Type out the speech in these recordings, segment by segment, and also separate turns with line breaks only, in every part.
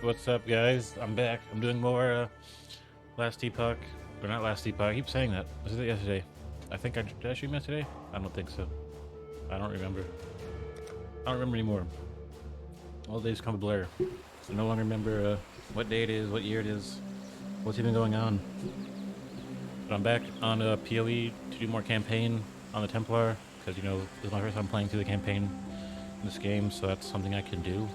What's up, guys? I'm back. I'm doing more Last Epoch. Or not Last Epoch. I keep saying that. Was it yesterday? I think did I stream yesterday? I don't think so. I don't remember. I don't remember anymore. All days come a blur. I no longer remember what day it is, what year it is, what's even going on. But I'm back on PoE to do more campaign on the Templar, because, you know, this is my first time playing through the campaign in this game, so that's something I can do.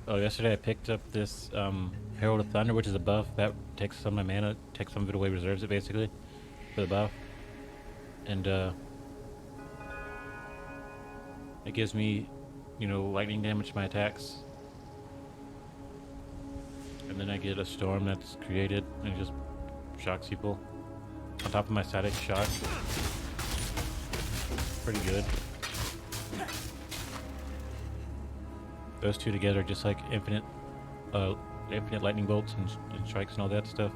Oh, yesterday I picked up this Herald of Thunder, which is a buff that takes some of my mana, takes some of it away, reserves it basically for the buff, and it gives me, you know, lightning damage to my attacks, and then I get a storm that's created and it just shocks people on top of my static shock. Pretty good. Those two together are just like infinite lightning bolts and strikes and all that stuff.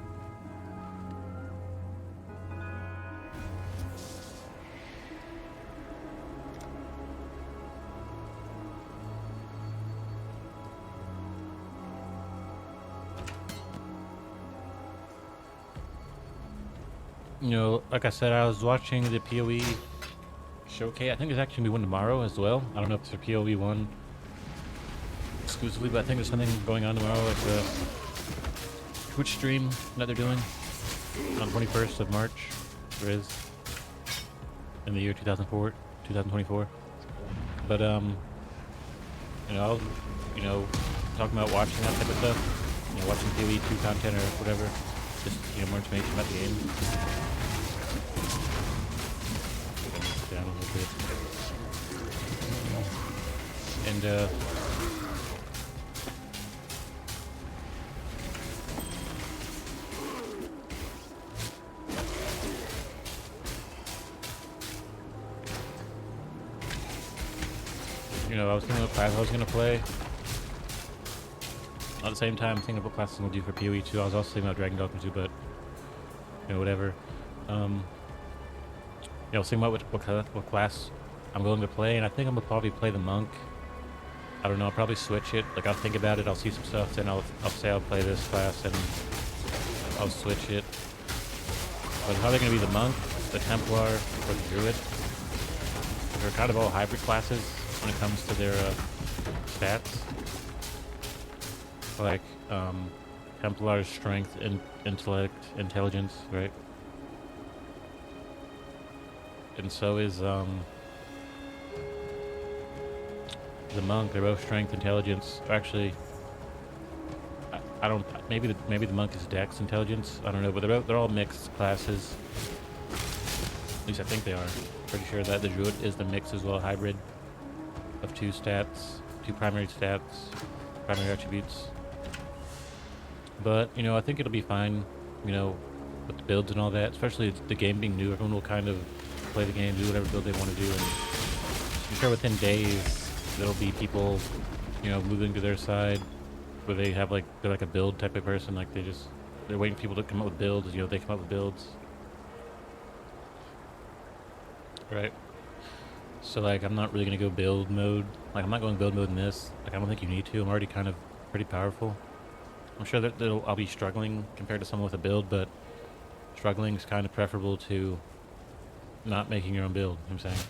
You know, like I said, I was watching the PoE showcase. I think there's actually gonna be one tomorrow as well. I don't know if it's for PoE 1 exclusively, but I think there's something going on tomorrow, like the Twitch stream that they're doing on 21st of March. There is in the year 2024. But you know, I was, you know, talking about watching that type of stuff. You know, watching PoE 2 content or whatever. Just, you know, more information about the game. Down a little bit. And you know, I was thinking what class I was gonna play. At the same time, thinking of what classes I'm gonna do for PoE 2. I was also thinking about Dragon Dogma 2, but you know, whatever. You know, thinking about what class I'm going to play, and I think I'm gonna probably play the monk. I don't know. I'll probably switch it. Like, I'll think about it. I'll see some stuff, then I'll say I'll play this class, and I'll switch it. But it's probably gonna be the monk, the Templar, or the Druid. They're kind of all hybrid classes when it comes to their stats. Like Templar's strength, intellect, intelligence, right? And so is the monk. They're both strength, intelligence. Actually, I don't. Maybe the monk is dex, intelligence. I don't know, but they're all mixed classes. At least I think they are. Pretty sure that the druid is the mix as well, hybrid of two primary stats, primary attributes. But you know, I think it'll be fine. You know, with the builds and all that. Especially the game being new, everyone will kind of play the game, do whatever build they want to do, and I'm sure within days there'll be people, you know, moving to their side where they have they're like a build type of person. Like they're waiting for people to come up with builds. You know, they come up with builds, right? So like, I'm not really gonna go build mode. Like, I'm not going build mode in this. Like, I don't think you need to. I'm already kind of pretty powerful. I'm sure that I'll be struggling compared to someone with a build, but struggling is kind of preferable to not making your own build. You know what I'm saying?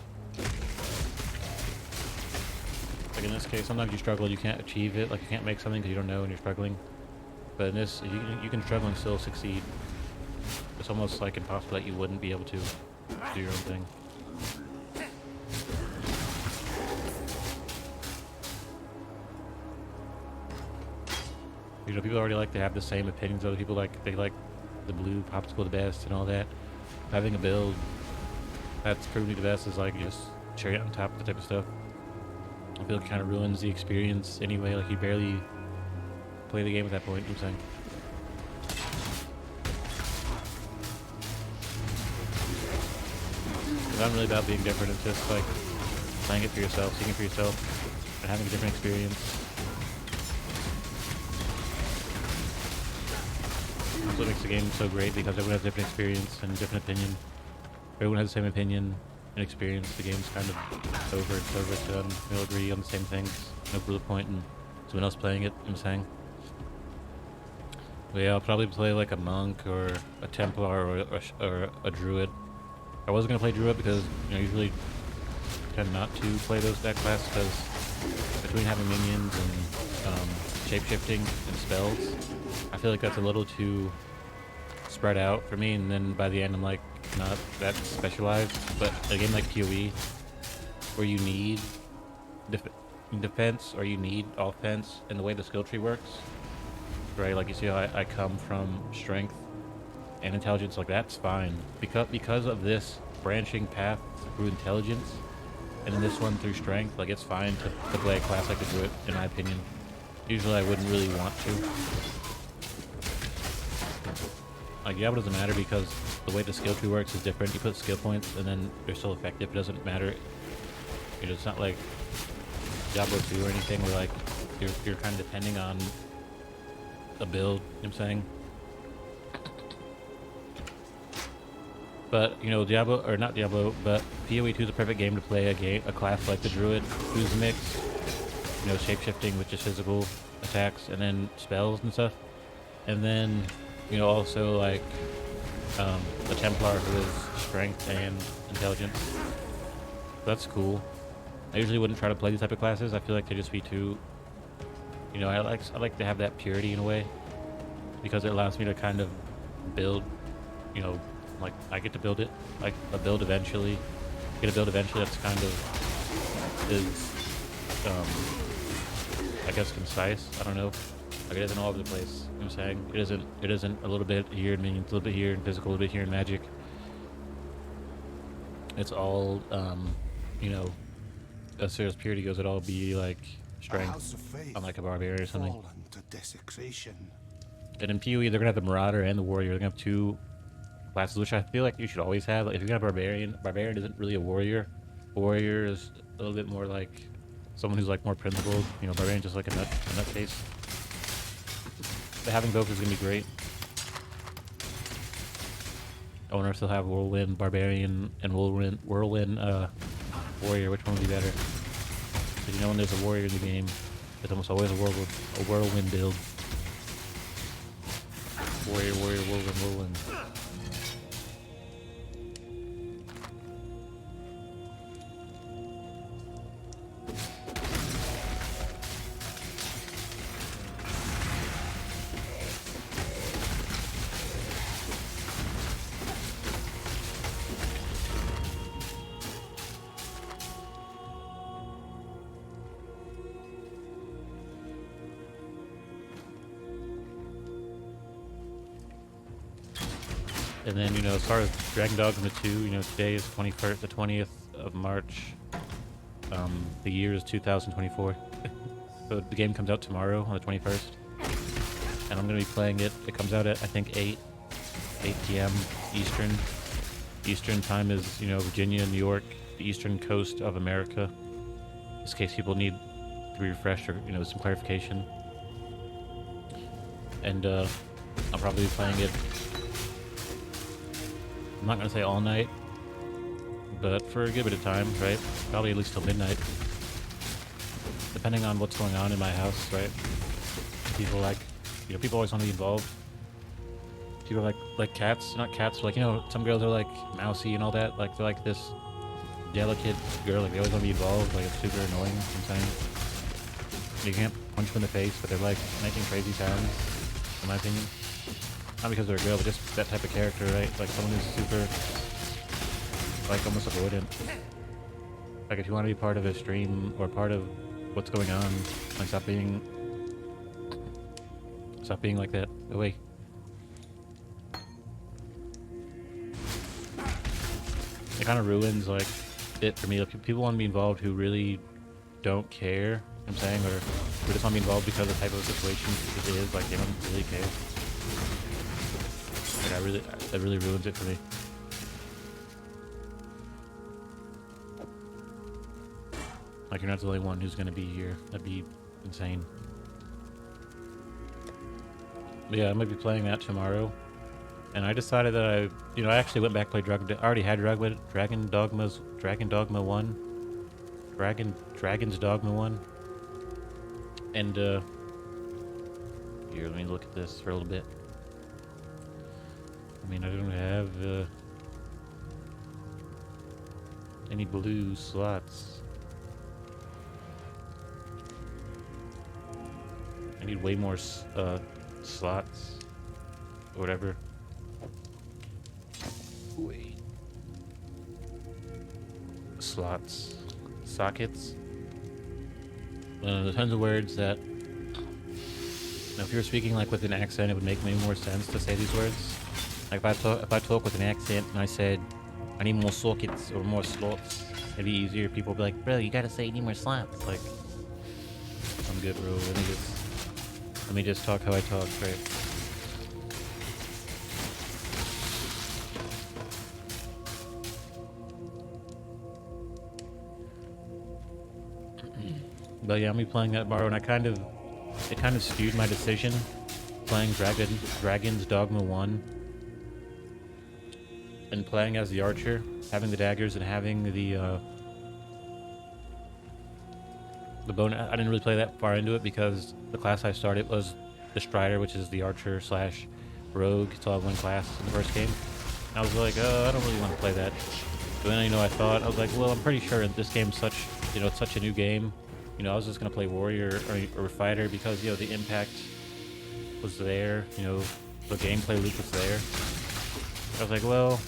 Like, in this case, sometimes you struggle, you can't achieve it. Like, you can't make something because you don't know and you're struggling. But in this, you can struggle and still succeed. It's almost like impossible that you wouldn't be able to do your own thing. You know, people already like to have the same opinions. Other people they like the blue popsicle the best and all that. Having a build that's proven to be the best is like just cherry on top of the type of stuff. I feel it kind of ruins the experience anyway. Like, you barely play the game at that point. You know what I'm saying? It's not really about being different, it's just like playing it for yourself, seeing it for yourself, and having a different experience. That's what makes the game so great, because everyone has a different experience and different opinion. Everyone has the same opinion and experience. The game's kind of over, it's over, it's done. We all agree on the same things. No real point in someone else playing it, I'm saying. But yeah, I'll probably play like a monk or a Templar or a druid. I wasn't gonna play druid because, you know, usually tend not to play that class, because between having minions and shape-shifting and spells, I feel like that's a little too spread out for me, and then by the end I'm like not that specialized. But a game like PoE, where you need defense or you need offense, and the way the skill tree works, right? Like you see how I come from strength and intelligence, like that's fine. Because of this branching path through intelligence, and then this one through strength, like it's fine to play a class like the Druid, in my opinion. Usually I wouldn't really want to. Like Diablo doesn't matter because the way the skill tree works is different. You put skill points and then they're still effective. It doesn't matter. You know, it's not like Diablo 2 or anything where like you're kind of depending on a build, you know what I'm saying? But, you know, Diablo, or not Diablo, but PoE 2 is a perfect game to play a class like the Druid, who's mixed, you know, shape-shifting with just physical attacks, and then spells and stuff. And then, you know, also like the Templar, who is strength and intelligence. That's cool. I usually wouldn't try to play these type of classes. I feel like they just be too, you know, I like to have that purity in a way, because it allows me to kind of build, you know, like I get to build it, like a build eventually. Get a build eventually that's kind of is, I guess concise. I don't know. Like it isn't all over the place. You know what I'm saying? It isn't a little bit here in minions, a little bit here in physical, a little bit here in magic. It's all, you know, as far as purity goes, it all be like strength, unlike a barbarian or something. And in PoE, they're gonna have the Marauder and the Warrior. They're gonna have two classes, which I feel like you should always have. Like if you're gonna have Barbarian isn't really a Warrior. A Warrior is a little bit more like someone who's like more principled. You know, Barbarian just like a nutcase. But having both is gonna be great. I wonder if they'll have Whirlwind Barbarian and Whirlwind Warrior. Which one would be better? Because you know, when there's a Warrior in the game, there's almost always a Whirlwind build. Warrior, Whirlwind. And then, you know, as far as Dragon Dogma 2, you know, today is the 20th of March. The year is 2024. So the game comes out tomorrow on the 21st. And I'm going to be playing it. It comes out at, I think, 8 p.m. Eastern. Eastern time is, you know, Virginia, New York, the eastern coast of America. In case people need to be refreshed or, you know, some clarification. And I'll probably be playing it, I'm not going to say all night, but for a good bit of time, right? Probably at least till midnight. Depending on what's going on in my house, right? People like, you know, people always want to be involved. People like cats, not cats, but like, you know, some girls are like mousy and all that. Like, they're like this delicate girl, like they always want to be involved, like it's super annoying sometimes. You can't punch them in the face, but they're like making crazy sounds, in my opinion. Not because they're a girl, but just that type of character, right? Like someone who's super, like almost avoidant. Like if you want to be part of a stream or part of what's going on, like stop being like that. Go away. It kind of ruins like it for me. Like, people want to be involved who really don't care, you know what I'm saying, or who just want to be involved because of the type of situation it is. Like they don't really care. Like that really ruins it for me. Like, you're not the only one who's gonna be here. That'd be insane. But yeah, I might be playing that tomorrow. And I decided that I actually went back and played Dragon. I already had Dragon's Dogma 1. Dragon's Dogma 1. And, here, let me look at this for a little bit. I mean, I don't have, any blue slots. I need way more, slots. Or whatever. Wait. Slots. Sockets. There's tons of words that... Now, if you were speaking like with an accent, it would make many more sense to say these words. Like if I talk with an accent and I said, I need more sockets or more slots, it'd be easier. People would be like, bro, you gotta say you need more slots. Like, I'm good, bro. Let me just talk how I talk, right? But yeah, I'm be playing that tomorrow, and it kind of skewed my decision playing Dragon's Dogma 1 and playing as the archer, having the daggers and having the bone. I didn't really play that far into it because the class I started was the Strider, which is the archer slash rogue. It's all one class in the first game. And I was like, I don't really want to play that. But then I was like, well, I'm pretty sure this game's it's such a new game. I was just gonna play warrior or fighter because the impact was there. The gameplay loop was there. I was like, well,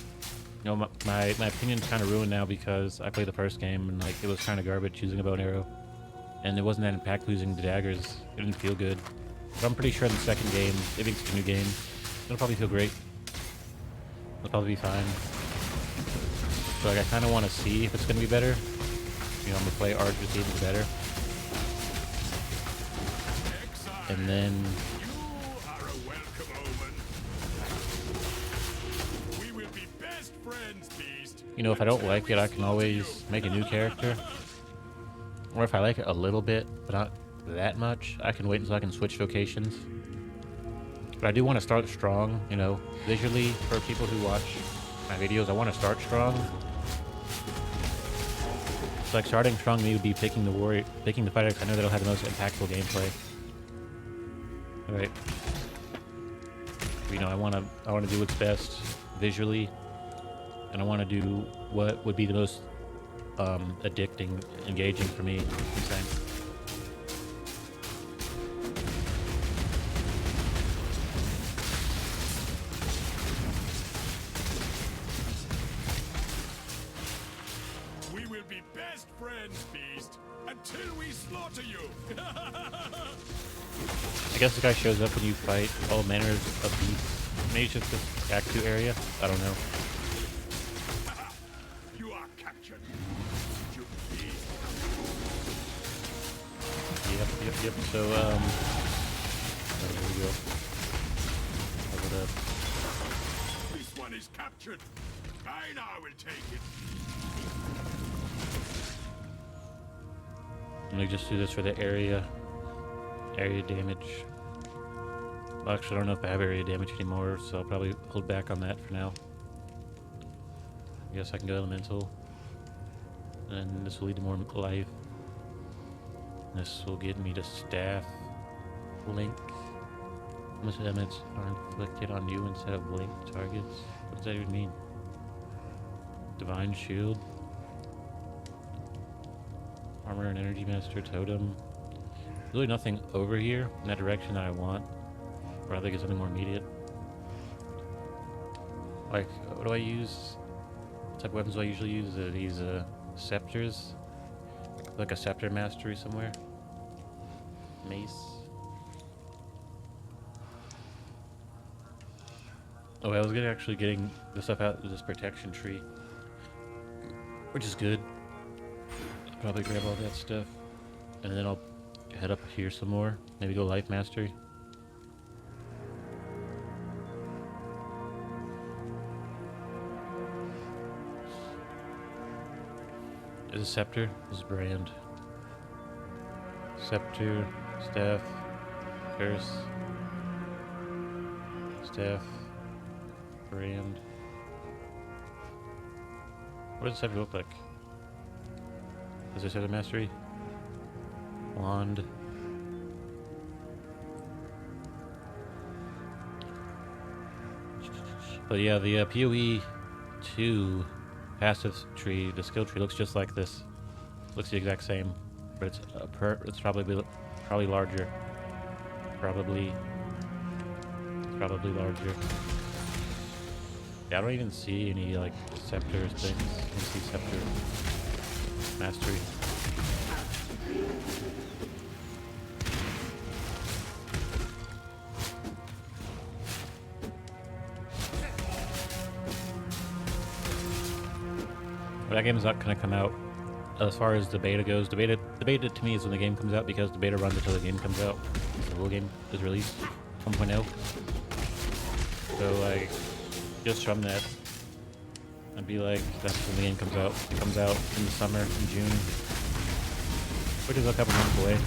my opinion's kind of ruined now because I played the first game and like it was kind of garbage using a bow and arrow, and it wasn't that impactful using the daggers. It didn't feel good. But I'm pretty sure in the second game, if it's a new game, it'll probably feel great. It'll probably be fine. So like, I kind of want to see if it's gonna be better. I'm gonna play archer to see if it's better. And then
You are a welcome omen. We will be best friends, Beast.
if I don't like it, I can always make a new character. Or if I like it a little bit, but not that much, I can wait until I can switch vocations. But I do want to start strong, visually for people who watch my videos. I want to start strong. So like starting strong to me would be picking the fighter, because I know that'll have the most impactful gameplay. Alright. I want to do what's best visually, and I want to do what would be the most addicting, engaging for me. I'm saying.
We will be best friends, Beast, until we slaughter you.
I guess the guy shows up when you fight all manners of beasts. Maybe it's just this Act 2 area. I don't know.
You are captured. You beast.
Yep. So, there we go. Cover it up.
This one is captured. I now will take it.
Let me just do this for the area damage. Well, actually, I don't know if I have area damage anymore, so I'll probably hold back on that for now. I guess I can go elemental, and this will lead to more life. This will get me to staff link. How much damage are inflicted on you instead of linked targets? What does that even mean? Divine shield, armor and energy master totem. Really nothing over here in that direction that I want. Or I think it's something more immediate. Like, what do I use? What type of weapons do I usually use? These scepters. Like a scepter mastery somewhere. Mace. Oh, I was actually getting the stuff out of this protection tree, which is good. I'll probably grab all that stuff, and then I'll head up here some more. Maybe go life mastery. Is a scepter? This is brand. Scepter, Staff, Curse, Staff, Brand. What does this scepter look like? Does this have a mastery? Wand. But yeah, the PoE 2 passive tree, the skill tree looks just like this. Looks the exact same, but it's probably larger. Probably larger. Yeah, I don't even see any like scepters things. I don't see scepter mastery. But that game is not gonna come out. As far as the beta goes, the beta to me is when the game comes out, because the beta runs until the game comes out. The whole game is released 1.0. So like, just from that, I'd be like, that's when the game comes out. It comes out in the summer, in June, which is a couple months away.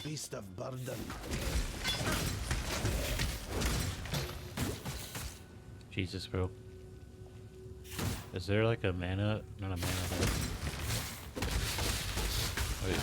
Beast of burden.
Jesus, bro. Is there like a mana? Not a mana, but... Wait.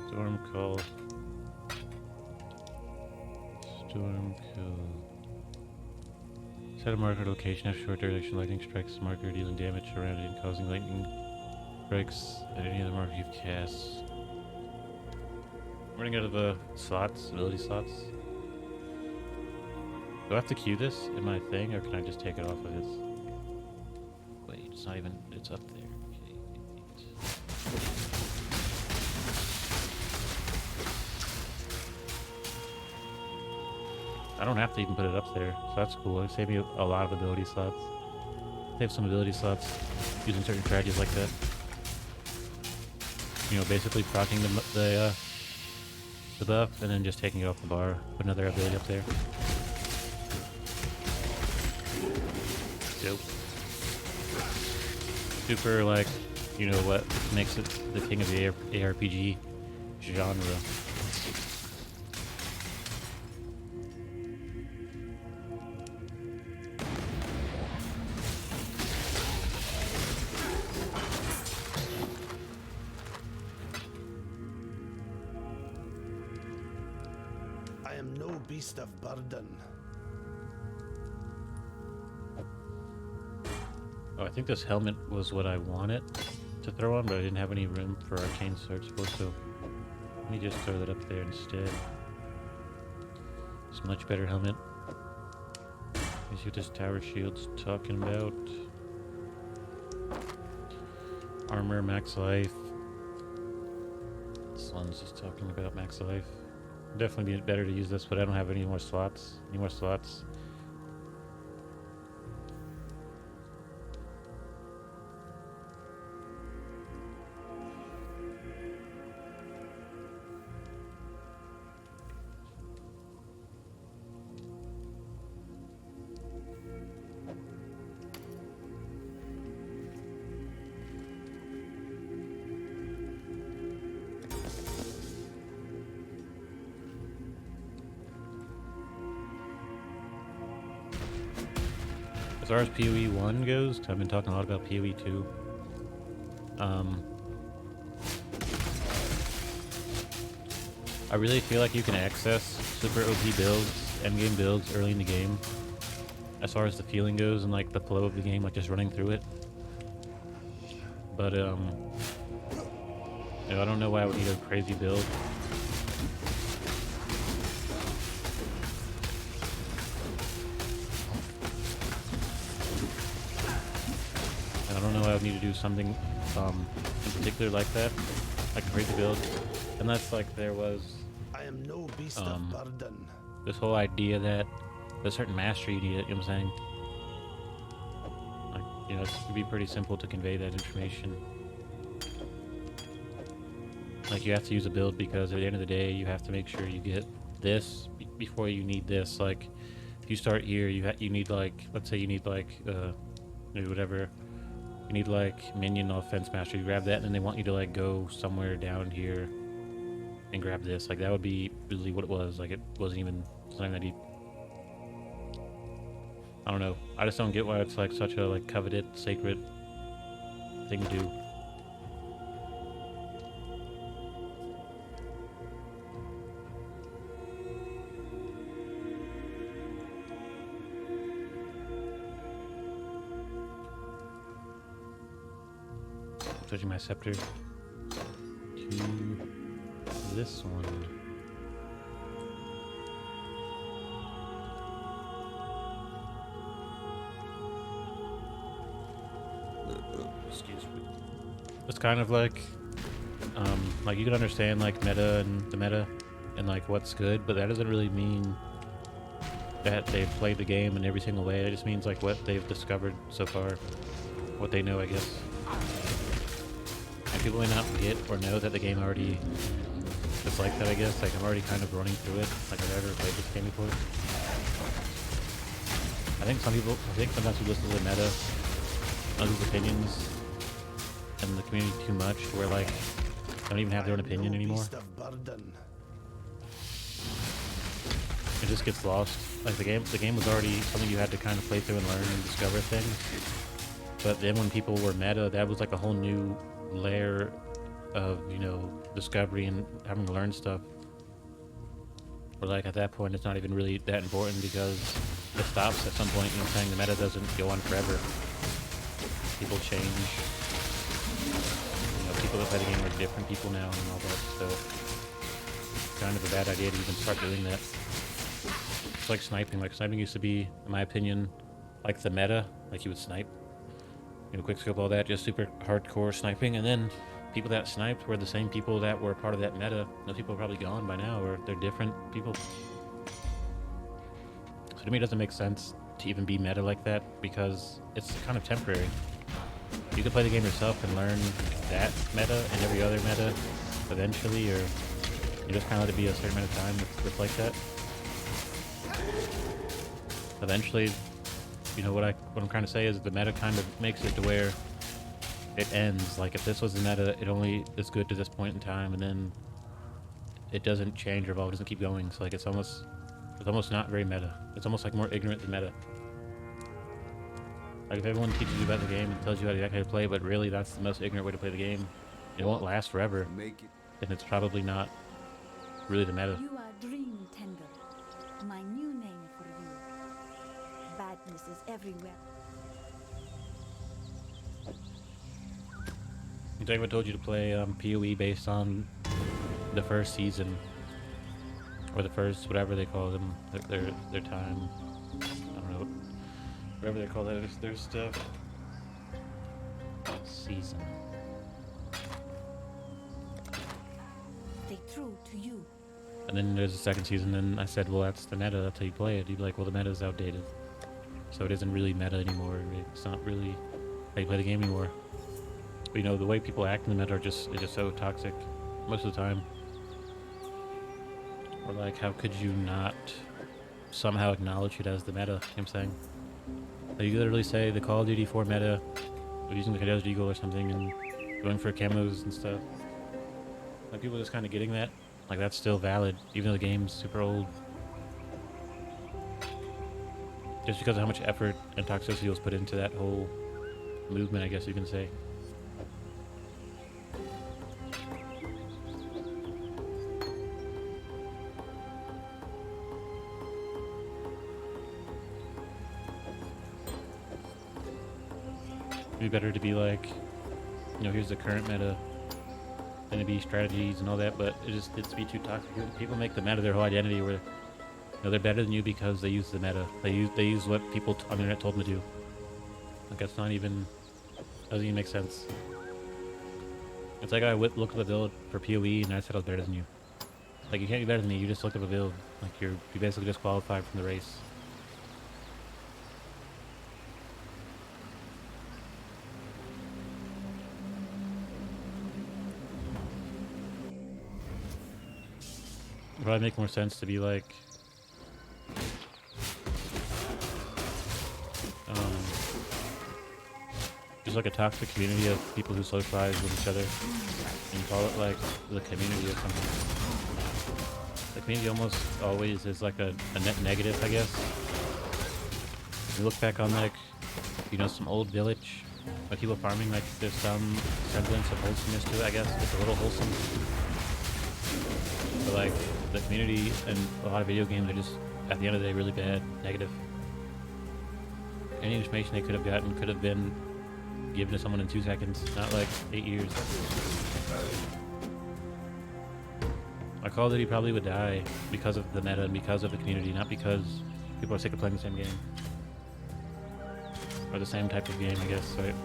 Storm call. Storm kill. Set a marker location, have short duration lightning strikes marker dealing damage around it and causing lightning strikes at any other marker you've cast. I'm running out of slots, ability slots. Do I have to queue this in my thing, or can I just take it off of his? Wait, it's not even, it's up there. Okay. I don't have to even put it up there, so that's cool. It saved me a lot of ability slots. Save some ability slots using certain strategies like that. You know, basically proccing the buff and then just taking it off the bar. Put another ability up there. Dope. Super, like, you know what makes it the king of the ARPG genre.
I am no beast of burden.
Oh, I think this helmet was what I wanted to throw on, but I didn't have any room for arcane swords for, so let me just throw that up there instead. It's a much better helmet. You see what this tower shield's talking about. Armor, max life. This one's just talking about max life. Definitely be better to use this, but I don't have any more slots. as far as PoE 1 goes, 'cause I've been talking a lot about PoE 2. I really feel like you can access super OP builds, endgame builds early in the game. As far as the feeling goes and like the flow of the game, like just running through it. But you know, I don't know why I would need a crazy build. I don't know why I would need to do something in particular like that, like a crazy build, unless like there was
I am no beast of burden.
this whole idea that there's a certain mastery you need it, you know what I'm saying? Like, you know, it would be pretty simple to convey that information. Like, you have to use a build because at the end of the day, you have to make sure you get this before you need this. Like, if you start here, you need like, let's say you need like, maybe whatever, you need like minion offense mastery. You grab that, and then they want you to like go somewhere down here and grab this. Like, that would be really what it was. Like, it wasn't even something that deep. I don't know. I just don't get why it's like such a like coveted, sacred thing to do. Switching my scepter to this one. Excuse me. It's kind of like you can understand like meta and the meta and like what's good, but that doesn't really mean that they've played the game in every single way. It just means like what they've discovered so far, what they know, I guess. And people may not get or know that the game already is like that, I guess. Like, I'm already kind of running through it, like I've never played this game before. I think sometimes we listen to the meta, others' opinions, and the community too much, where like, they don't even have their own opinion anymore. It just gets lost. Like, the game was already something you had to kind of play through and learn and discover things. But then when people were meta, that was like a whole new layer of, you know, discovery and having to learn stuff. Or like at that point, it's not even really that important because it stops at some point. You know what I'm saying? The meta doesn't go on forever. People change. You know, people that play the game are different people now and all that. So it's kind of a bad idea to even start doing that. It's like sniping. Like, sniping used to be, in my opinion, like the meta. Like, you would snipe, you know, quick scope, all that, just super hardcore sniping. And then people that sniped were the same people that were part of that meta. Those people are probably gone by now, or they're different people. So to me, it doesn't make sense to even be meta like that because it's kind of temporary. You can play the game yourself and learn that meta and every other meta eventually, or you just kind of let it be a certain amount of time with like that. Eventually, you know, what I'm trying to say is the meta kind of makes it to where it ends. Like, if this was the meta, it only is good to this point in time, and then it doesn't change or evolve, it doesn't keep going. So like, it's almost not very meta. It's almost like more ignorant than meta. Like, if everyone teaches you about the game and tells you exactly how to play, but really that's the most ignorant way to play the game, it won't last forever. Then it's probably not really the meta.
You are Dream Tender, my new name for you. Badness is everywhere.
David told you to play PoE based on the first season, or the first, whatever they call them, their time. I don't know, whatever they call that, their stuff. Season.
Stay true to you.
And then there's a second season, and I said, well, that's the meta, that's how you play it. You'd be like, well, the meta is outdated. So it isn't really meta anymore. It's not really how you play the game anymore. But, you know, the way people act in the meta it's just so toxic most of the time. Or like, how could you not somehow acknowledge it as the meta? You know what I'm saying? Like, you literally say the Call of Duty 4 meta, or using the Desert Eagle or something, and going for camos and stuff. Like, people just kind of getting that. Like, that's still valid, even though the game's super old. Just because of how much effort and toxicity was put into that whole movement, I guess you can say. It'd be better to be like, you know, here's the current meta, than to be strategies and all that, but it's be too toxic. People make the meta their whole identity where, you know, they're better than you because they use the meta. They use what people on the internet told them to do. Like, that's not even, doesn't even make sense. It's like I looked up a build for PoE and I said I was better than you. Like, you can't be better than me, you just looked up a build. Like, you basically disqualified from the race. It'd probably make more sense to be like, just like a toxic community of people who socialize with each other, and you call it like the community or something. The community almost always is like a net negative, I guess. You look back on like, you know, some old village, like people farming, like there's some semblance of wholesomeness to it, I guess. It's a little wholesome. But like, the community and a lot of video games are just, at the end of the day, really bad, negative. Any information they could have gotten could have been given to someone in 2 seconds, not like 8 years. Like, Call of Duty probably would die because of the meta and because of the community, not because people are sick of playing the same game. Or the same type of game, I guess, right?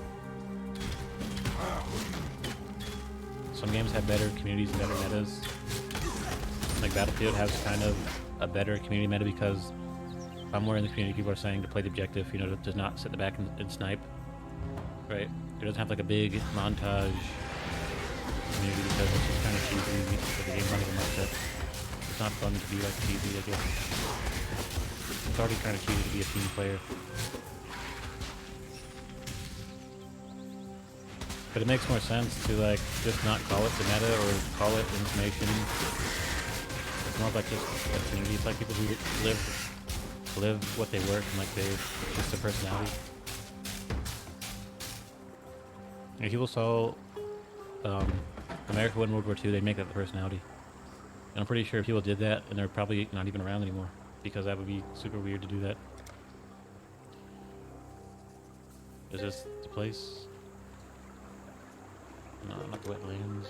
Some games have better communities and better metas. Like Battlefield has kind of a better community meta because somewhere in the community people are saying to play the objective, you know, to not sit in the back and snipe. Right? It doesn't have like a big montage community because it's just kind of cheesy for the game running a much that it's not fun to be like cheesy, I guess. It's already kind of cheesy to be a team player. But it makes more sense to like just not call it the meta or call it information. It's more of like just a community. It's like people who live what they work and like it's just their personality. If people saw America win World War II, they'd make that the personality. And I'm pretty sure if people did that, and they're probably not even around anymore, because that would be super weird to do that. Is this the place? No, not the wetlands.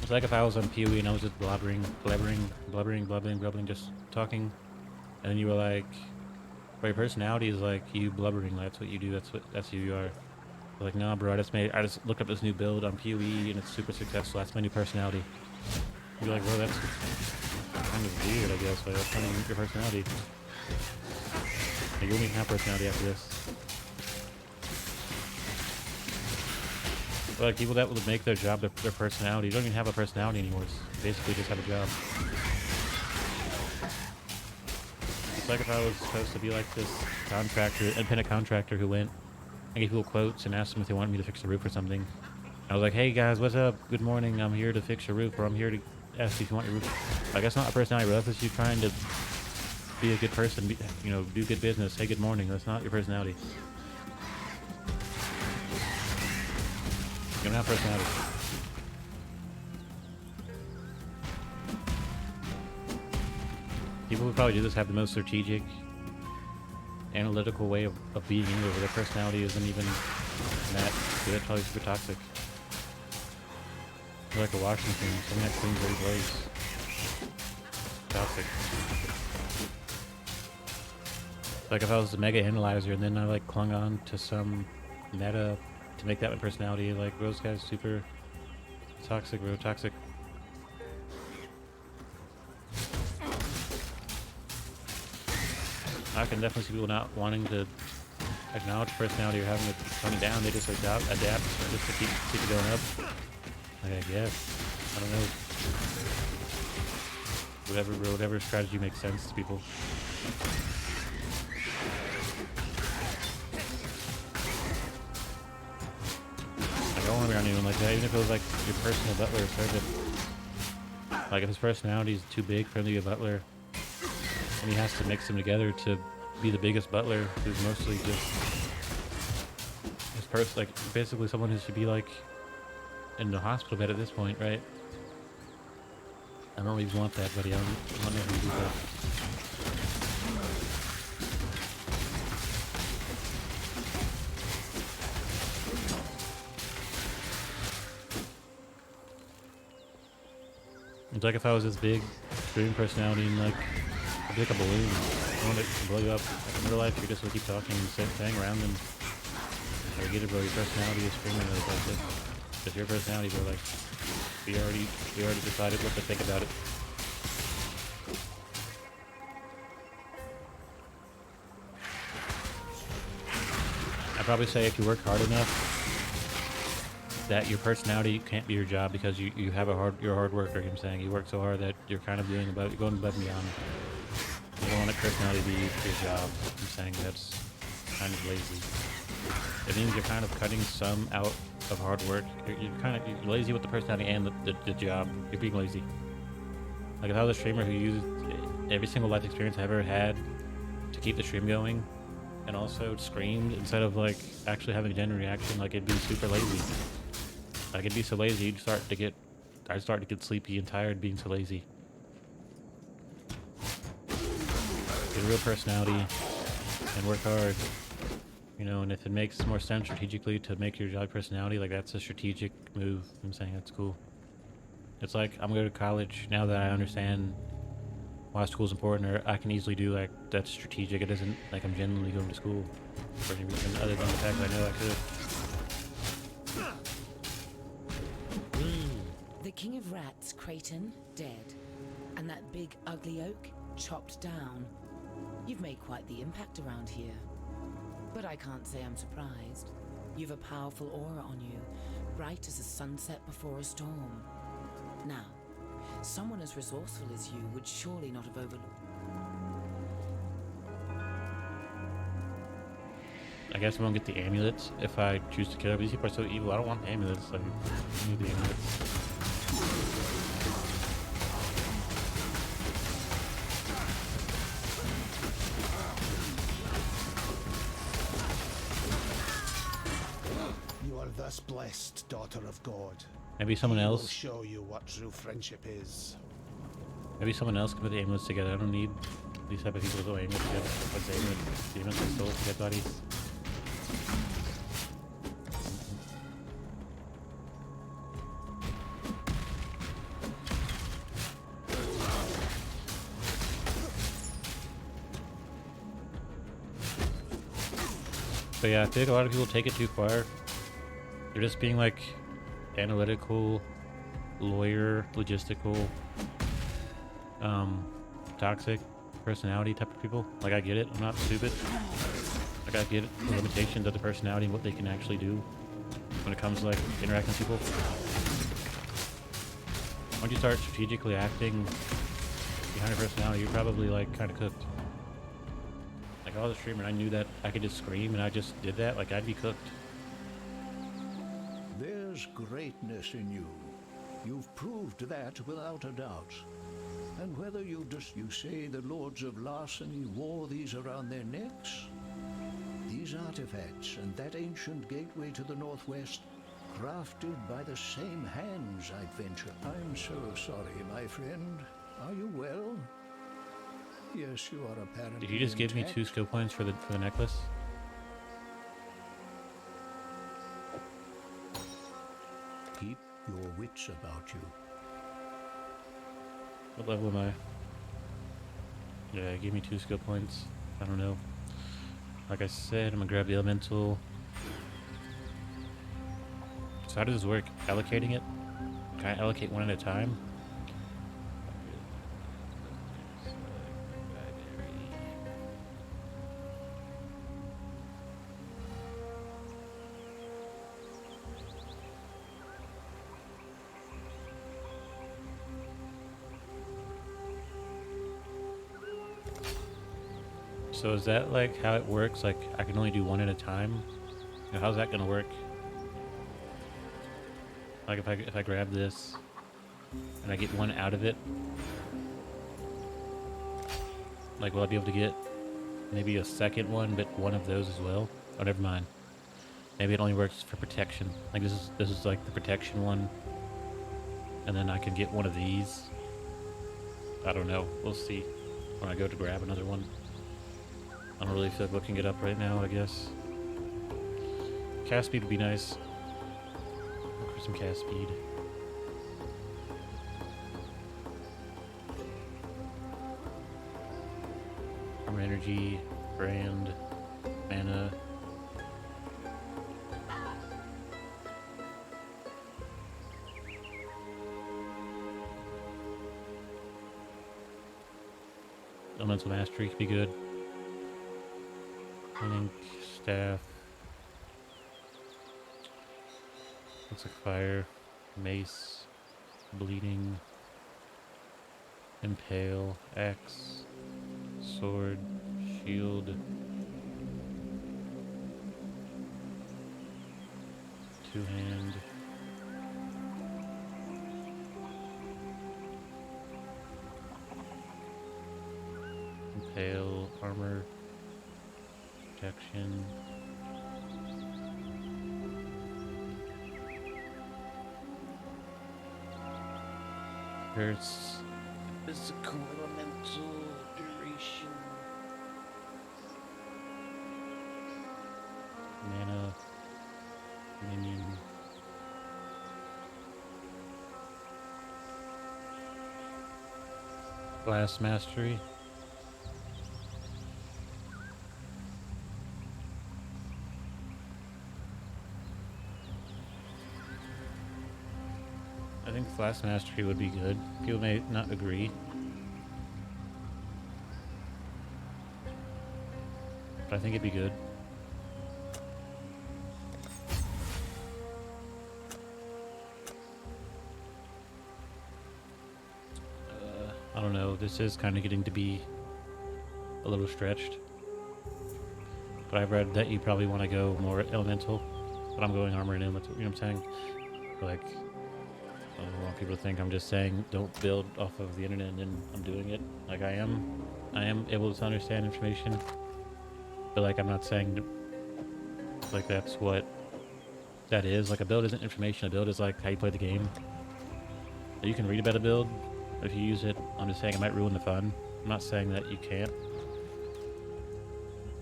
It's like if I was on PoE and I was just blubbering, just talking, and then you were like, well, your personality is like you blubbering, that's what you do, that's who you are. I'm like, nah bro, I just looked up this new build on PoE and it's super successful, that's my new personality. You're like, bro, that's kind of weird, I guess, but that's kind of your personality. Like, you won't even have personality after this. But like people that would make their job their personality, you don't even have a personality anymore, you basically just have a job. It's like if I was supposed to be like this independent contractor who went and gave people quotes and asked them if they wanted me to fix the roof or something. I was like, hey guys, what's up? Good morning, I'm here to fix your roof, or I'm here to ask you if you want your roof. Like, that's not a personality, bro. That's just you trying to be a good person, you know, do good business, say good morning. That's not your personality. You don't have personality. People who probably do this have the most strategic, analytical way of being English, where their personality isn't even that good. It's probably super toxic. They're like a washing machine. Something that cleans every place. Toxic. Like if I was a mega analyzer and then I like clung on to some meta to make that my personality, like those guys super toxic, bro, toxic. I can definitely see people not wanting to acknowledge personality or having it coming down. They just adapt just to keep it going up. Like, I guess. I don't know. Whatever strategy makes sense to people. Like, I don't want to be around anyone like that, even if it was like your personal butler or servant. Like if his personality is too big for him to be a butler, and he has to mix them together to be the biggest butler, who's mostly just this person, like basically someone who should be like in the hospital bed at this point, right? I don't even want that, buddy. I don't want nothing to do with that. It's like if I was this big streaming personality and like I'd be like a balloon. I want to blow you up. Like in real life, you just would keep talking and saying around them. I get it, bro. Your personality is streaming. Like that's it. It's your personality, bro. Like we already decided what to think about it. I'd probably say if you work hard enough, that your personality can't be your job because you have you're a hard worker. You know what I'm saying? You work so hard that you're kind of going above and beyond. You don't want a personality to be your job. I'm saying that's kind of lazy. It means you're kind of cutting some out of hard work. You're lazy with the personality and the job. You're being lazy. Like if I was a streamer who used every single life experience I ever had to keep the stream going, and also screamed instead of like actually having a genuine reaction, like it'd be super lazy. Like it'd be so lazy, I'd start to get sleepy and tired being so lazy. Get a real personality and work hard. You know, and if it makes more sense strategically to make your job personality, like that's a strategic move. I'm saying that's cool. It's like I'm going to college now that I understand why school's important, or I can easily do like that's strategic. It isn't like I'm genuinely going to school for any reason other than the fact that I know I could.
The king of rats, Creighton, dead. And that big ugly oak, chopped down. You've made quite the impact around here. But I can't say I'm surprised. You've a powerful aura on you, bright as a sunset before a storm. Now, someone as resourceful as you would surely not have overlooked.
I guess I won't get the amulets if I choose to kill her. These people are so evil. I don't want the amulets. Like, I need the amulets.
You are thus blessed, daughter of God.
Maybe someone
He will
else.
show you what true friendship is.
Maybe someone else can put the amulets together. I don't need these type of people to go amulets together. What's the amulet? The amulets are souls, dead bodies. But yeah, I feel like a lot of people take it too far. They're just being like analytical, lawyer, logistical, toxic personality type of people. Like I get it, I'm not stupid. Like I get the limitations of the personality and what they can actually do when it comes to like interacting with people. Once you start strategically acting behind your personality, you're probably like kind of cooked. Like I was a streamer and I knew that I could just scream and I just did that, like I'd be cooked.
There's greatness in you. You've proved that without a doubt. And whether you say the lords of larceny wore these around their necks, these artifacts and that ancient gateway to the northwest, crafted by the same hands, I'd venture. I'm so sorry, my friend. Are you well? Yes, you are apparently
Did you just give me 2 skill points for the necklace?
Keep your wits about you.
What level am I? Yeah, give me 2 skill points. I don't know. Like I said, I'm gonna grab the elemental. So how does this work? Allocating it? Can I allocate one at a time? So is that like how it works? Like I can only do one at a time? You know, how's that gonna work? Like if I grab this and I get one out of it, Like, will I be able to get maybe a second one, but one of those as well? Oh, never mind. Maybe it only works for protection. Like, this is like the protection one. And then I can get one of these. I don't know. We'll see when I go to grab another one. I don't really feel like looking it up right now, I guess. Cast speed would be nice. Look for some cast speed. Armor energy, brand, mana. Elemental mastery could be good. Link, staff. Looks like fire, mace, bleeding, impale, axe, sword, shield, two-hand, impale, armor, protection. Curse, physical, elemental, duration, mana, minion, glass mastery. I think glass mastery would be good. People may not agree, but I think it'd be good. I don't know. This is kind of getting to be a little stretched, but I've read that you probably want to go more elemental, but I'm going armor and elemental. You know what I'm saying? Like, I don't want people to think I'm just saying don't build off of the internet and then I'm doing it. Like, I am able to understand information, but like, I'm not saying like that's what that is. Like, a build isn't information. A build is like how you play the game. You can read about a build if you use it. I'm just saying it might ruin the fun. I'm not saying that you can't.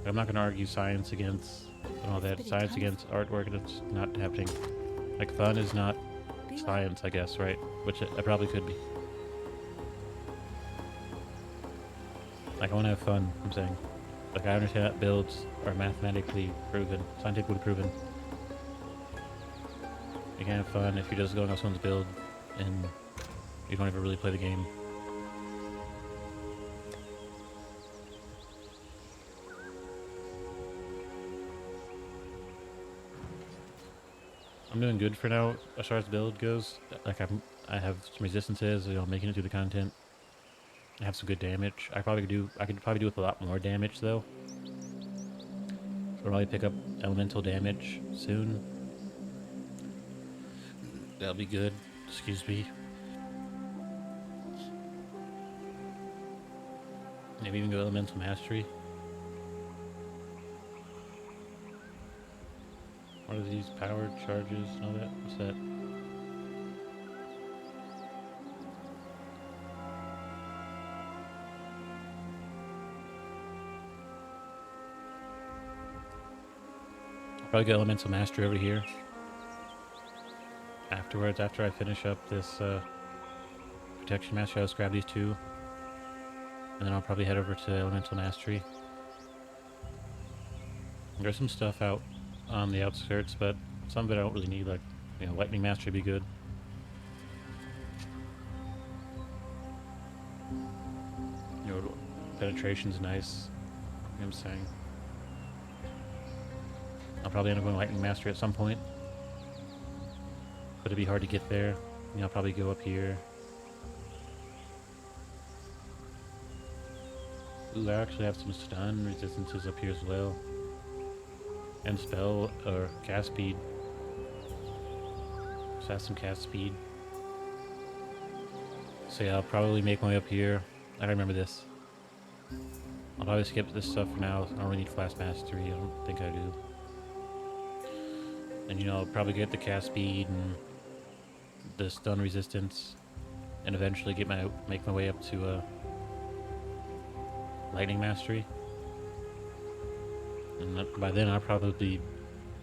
I'm not going to argue science against and all that. Science against artwork, that's not happening. Like, fun is not science, I guess, right? Which it probably could be. Like, I want to have fun, I'm saying. Like, I understand that builds are mathematically proven, scientifically proven. You can't have fun if you're just going off someone's build and you don't ever really play the game. I'm doing good for now as far as the build goes. Like, I have some resistances, you know, making it through the content. I have some good damage. I could probably do with a lot more damage though. I'll probably pick up elemental damage soon. That'll be good. Excuse me. Maybe even go elemental mastery. What are these powered charges and all that? What's that? I'll probably get elemental mastery over here. Afterwards, after I finish up this protection mastery, I'll just grab these two. And then I'll probably head over to elemental mastery. There's some stuff out on the outskirts, but some of it I don't really need. Like, you know, lightning mastery would be good. You know, penetration's nice. You know what I'm saying? I'll probably end up going lightning mastery at some point, but it'd be hard to get there. You know, I'll probably go up here. Ooh, I actually have some stun resistances up here as well. And spell or cast speed. So that's some cast speed. So yeah, I'll probably make my way up here. I remember this. I'll probably skip this stuff for now. I don't really need Flash Mastery. I don't think I do. And, you know, I'll probably get the cast speed and the stun resistance, and eventually make my way up to Lightning Mastery. And by then I probably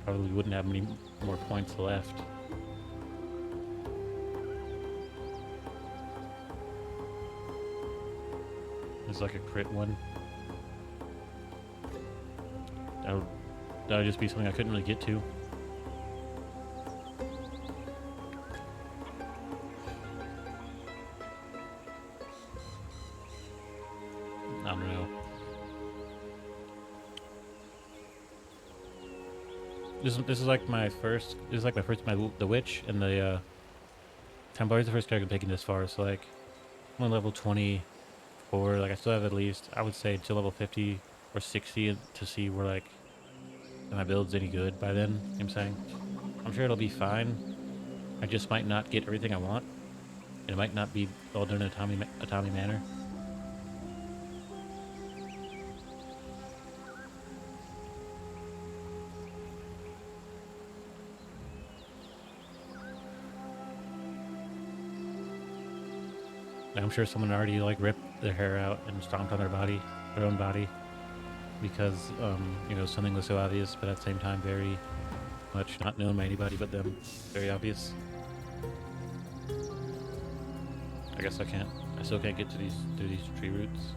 wouldn't have many more points left. It's like a crit one. That would just be something I couldn't really get to. I don't know. This is like my first. This is like the witch and the Templar is the first character I'm taking this far. So like, I'm on level 24. Like I still have at least, I would say, until level 50 or 60 to see where like my build's any good by then. You know what I'm saying, I'm sure it'll be fine. I just might not get everything I want. It might not be all done in a timely manner. I'm sure someone already like ripped their hair out and stomped on their own body, because you know, something was so obvious, but at the same time very much not known by anybody but them. Very obvious. I guess I still can't get to through these tree roots.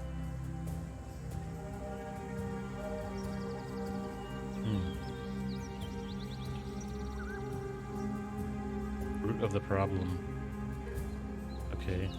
Root of the problem. Okay.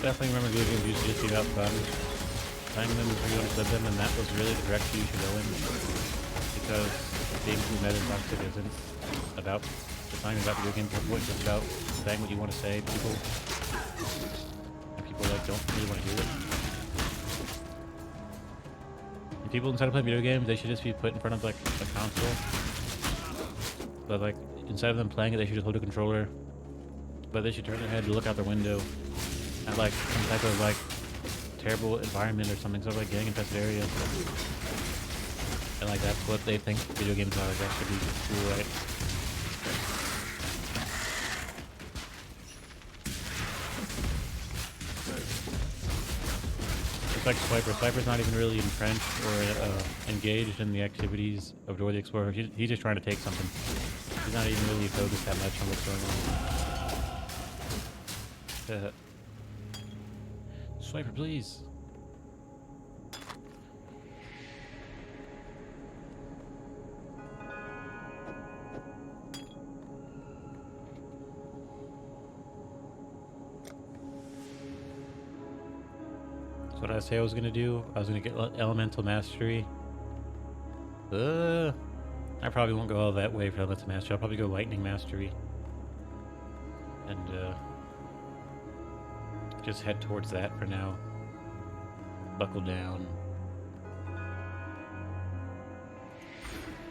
Definitely remember video games used to just be about fun. Playing them is where you understood them, and that was really the direction you should go in. Because being too meta and toxic isn't about defining about video games. It's just about saying what you want to say to people. And people like don't really want to hear it. And people, instead of playing video games, they should just be put in front of like a console. But like, instead of them playing it, they should just hold a controller. But they should turn their head and look out their window at like some type of like terrible environment or something, sort of like gang infested area. And like that's what they think video games are. That should be cool, right? It's like Swiper. Swiper's not even really entrenched or engaged in the activities of Dora the Explorer. He's just trying to take something. He's not even really focused that much on what's going on. Swiper, please. So what did I say I was gonna do? I was gonna get Elemental Mastery. I probably won't go all that way for Elemental Mastery. I'll probably go Lightning Mastery. And just head towards that for now. Buckle down.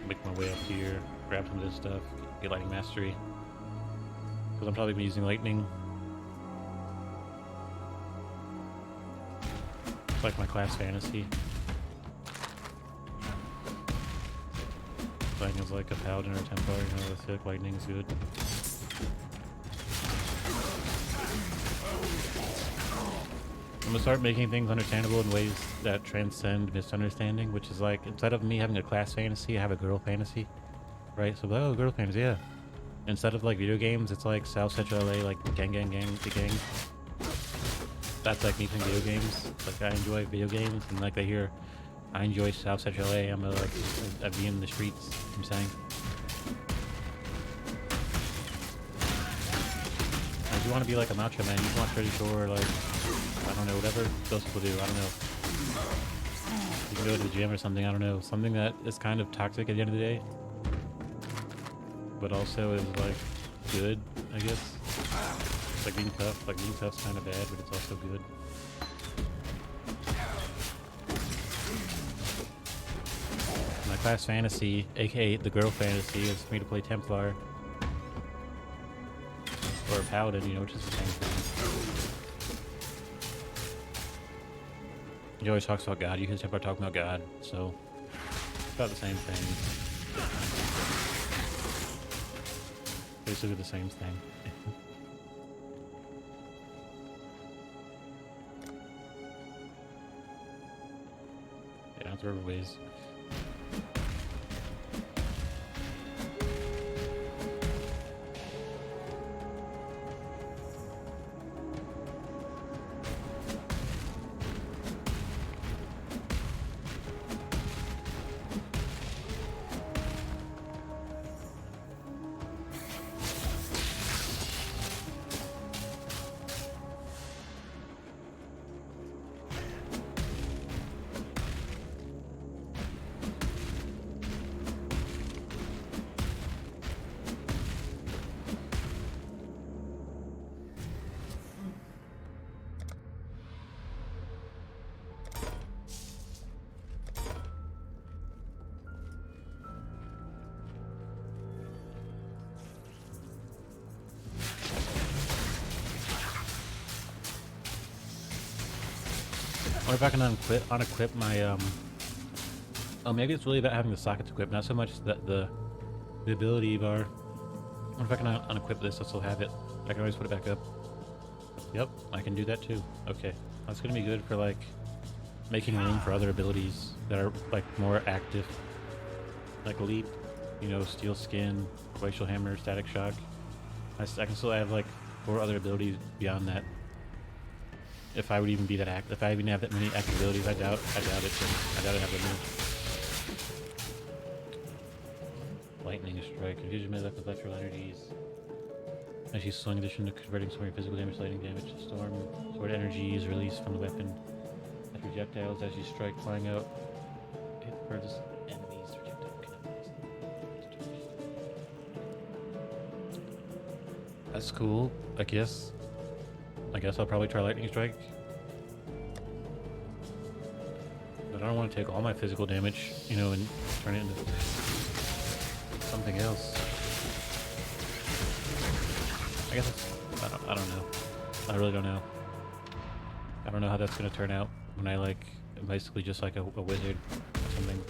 Make my way up here. Grab some of this stuff. Get Lightning Mastery. Because I'm probably going to be using Lightning. It's like my class fantasy. Playing as like a Paladin or a Templar, you know, the thick Lightning is good. I'm gonna start making things understandable in ways that transcend misunderstanding, which is like, instead of me having a class fantasy, I have a girl fantasy, right? So, oh, girl fantasy, yeah. Instead of like video games, it's like South Central LA, like gang, the gang. That's like me playing video games. Like, I enjoy video games, and like they hear, I enjoy South Central LA. I'm gonna like, I'd be in the streets. You know what I'm saying. If you want to be like a macho man, you want Jersey Shore, like, I don't know, whatever those people do, I don't know. You can go to the gym or something, I don't know. Something that is kind of toxic at the end of the day, but also is like good, I guess. Like being tough's kind of bad, but it's also good. My class fantasy, aka the girl fantasy, is for me to play Templar. Or a paladin, you know, which is the same thing. He always talks about God. You hear Templar talking about God, so it's about the same thing. Basically the same thing. Yeah, it's riverways. Or if I can unequip my oh, maybe it's really about having the sockets equipped, not so much the ability bar. What if I can unequip this? I'll still have it. I can always put it back up. Yep, I can do that too. Okay, that's gonna be good for like making room for other abilities that are like more active, like leap, you know, steel skin, glacial hammer, static shock. I can still have like 4 other abilities beyond that. If I would even be that active, if I even have that many active abilities, I doubt it. I doubt I have that many. Lightning strike. Infuse your melee with electrical energies. As you swing, in addition to converting some of your physical damage to lightning damage, storm sword energy is released from the weapon. As projectiles, as you strike, flying out, hit the furthest enemy's projectile cannot. That's cool. I guess I'll probably try lightning strike. But I don't want to take all my physical damage, you know, and turn it into something else. I guess it's, I don't know. I really don't know. I don't know how that's going to turn out when I like, basically just like a wizard or something.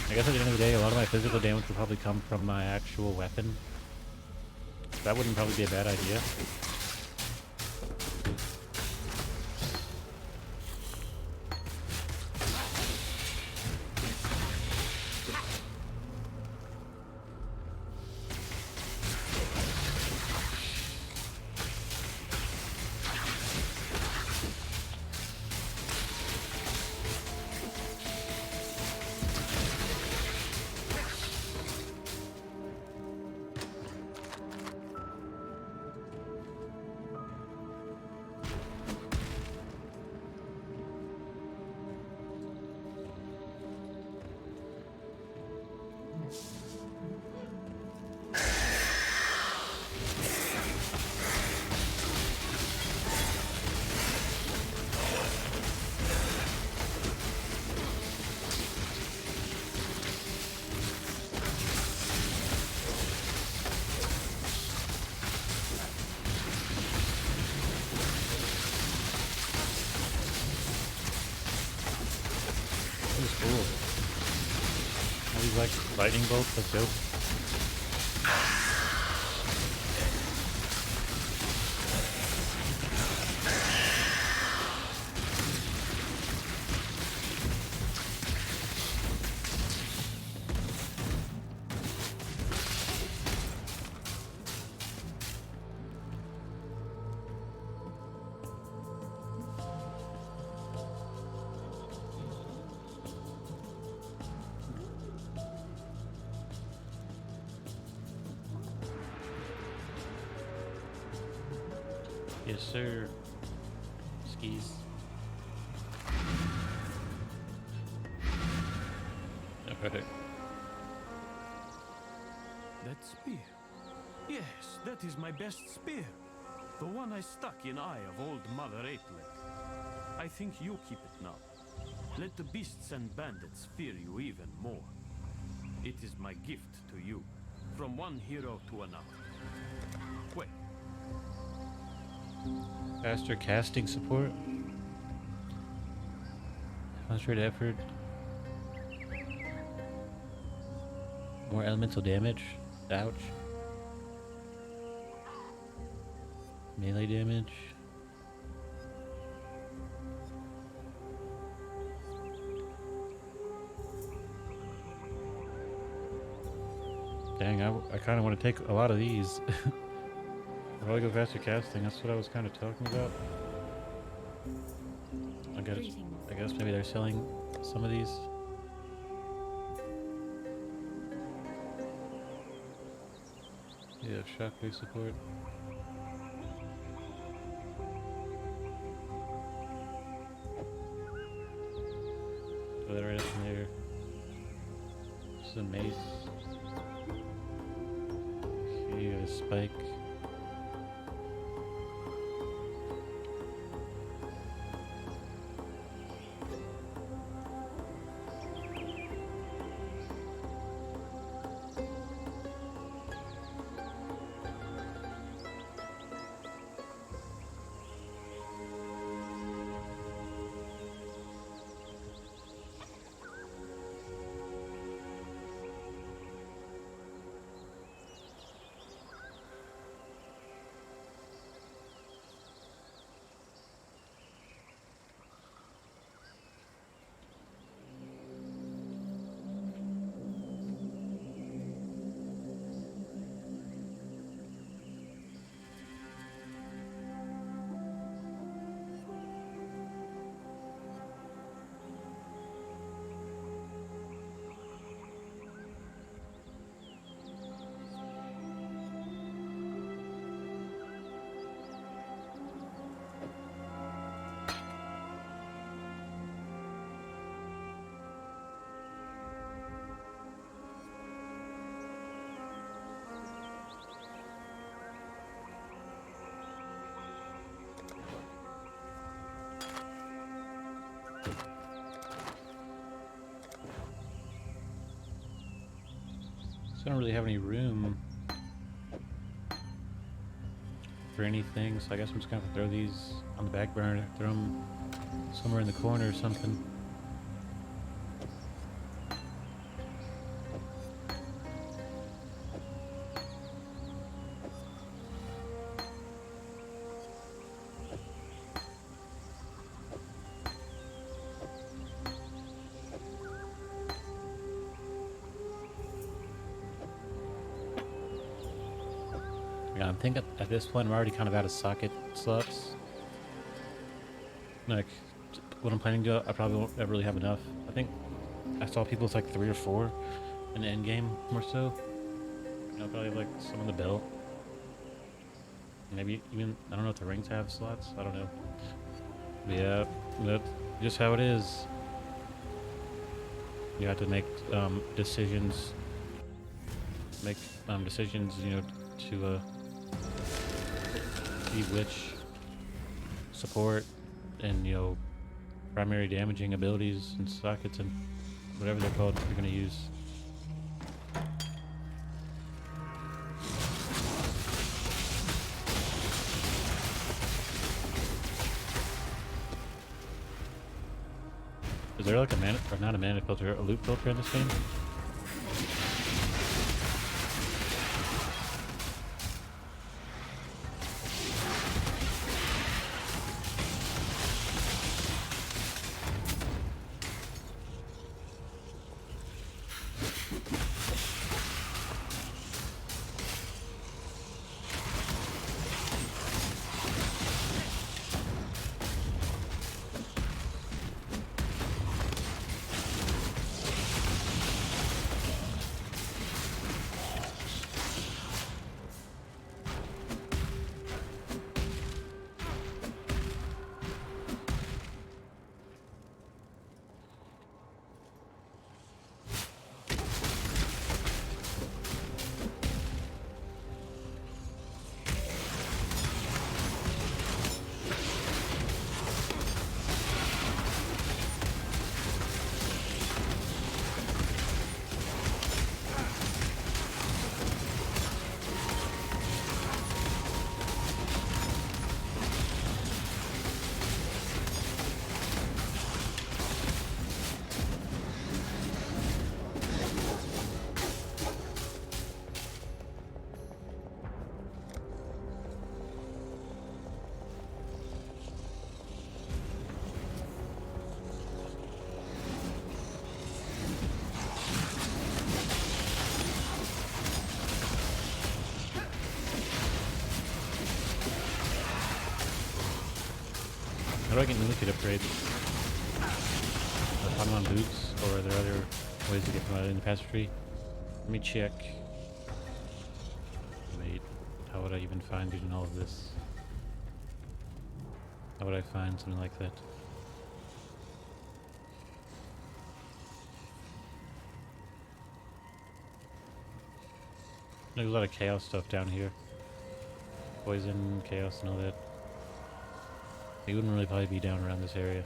I guess at the end of the day, a lot of my physical damage will probably come from my actual weapon. That wouldn't probably be a bad idea. like lightning bolts. Let's go. Yes, sir. Skis. Okay.
That spear. Yes, that is my best spear. The one I stuck in eye of old Mother Aethelec. I think you keep it now. Let the beasts and bandits fear you even more. It is my gift to you, from one hero to another. Wait.
Faster casting support. Concentrated effort. More elemental damage. Ouch. Melee damage. Dang, I kind of want to take a lot of these. Probably go faster casting. That's what I was kind of talking about. I guess maybe they're selling some of these. Yeah, shockwave support. Throw that right up in there. This is a mace. Okay, you got a spike. I don't really have any room for anything, so I guess I'm just gonna have to throw these on the back burner, throw them somewhere in the corner or something. Yeah, I think at this point I'm already kind of out of socket slots. Like, what I'm planning to do, I probably won't ever really have enough. I think I saw people with like 3 or 4 in the end game, more so. You know, probably like some in the belt. Maybe even, I don't know if the rings have slots, I don't know. But yeah, that's just how it is. You have to make decisions. Make decisions, you know, to see which support and, you know, primary damaging abilities and sockets and whatever they're called you're going to use. Is there like a mana, or not a mana filter, a loot filter in this game? do I get limited upgrades? The Paimon boots, or are there other ways to get them out in the passageway? Let me check. Wait, how would I even find it in all of this? How would I find something like that? There's a lot of chaos stuff down here. Poison, chaos, and all that. They wouldn't really probably be down around this area.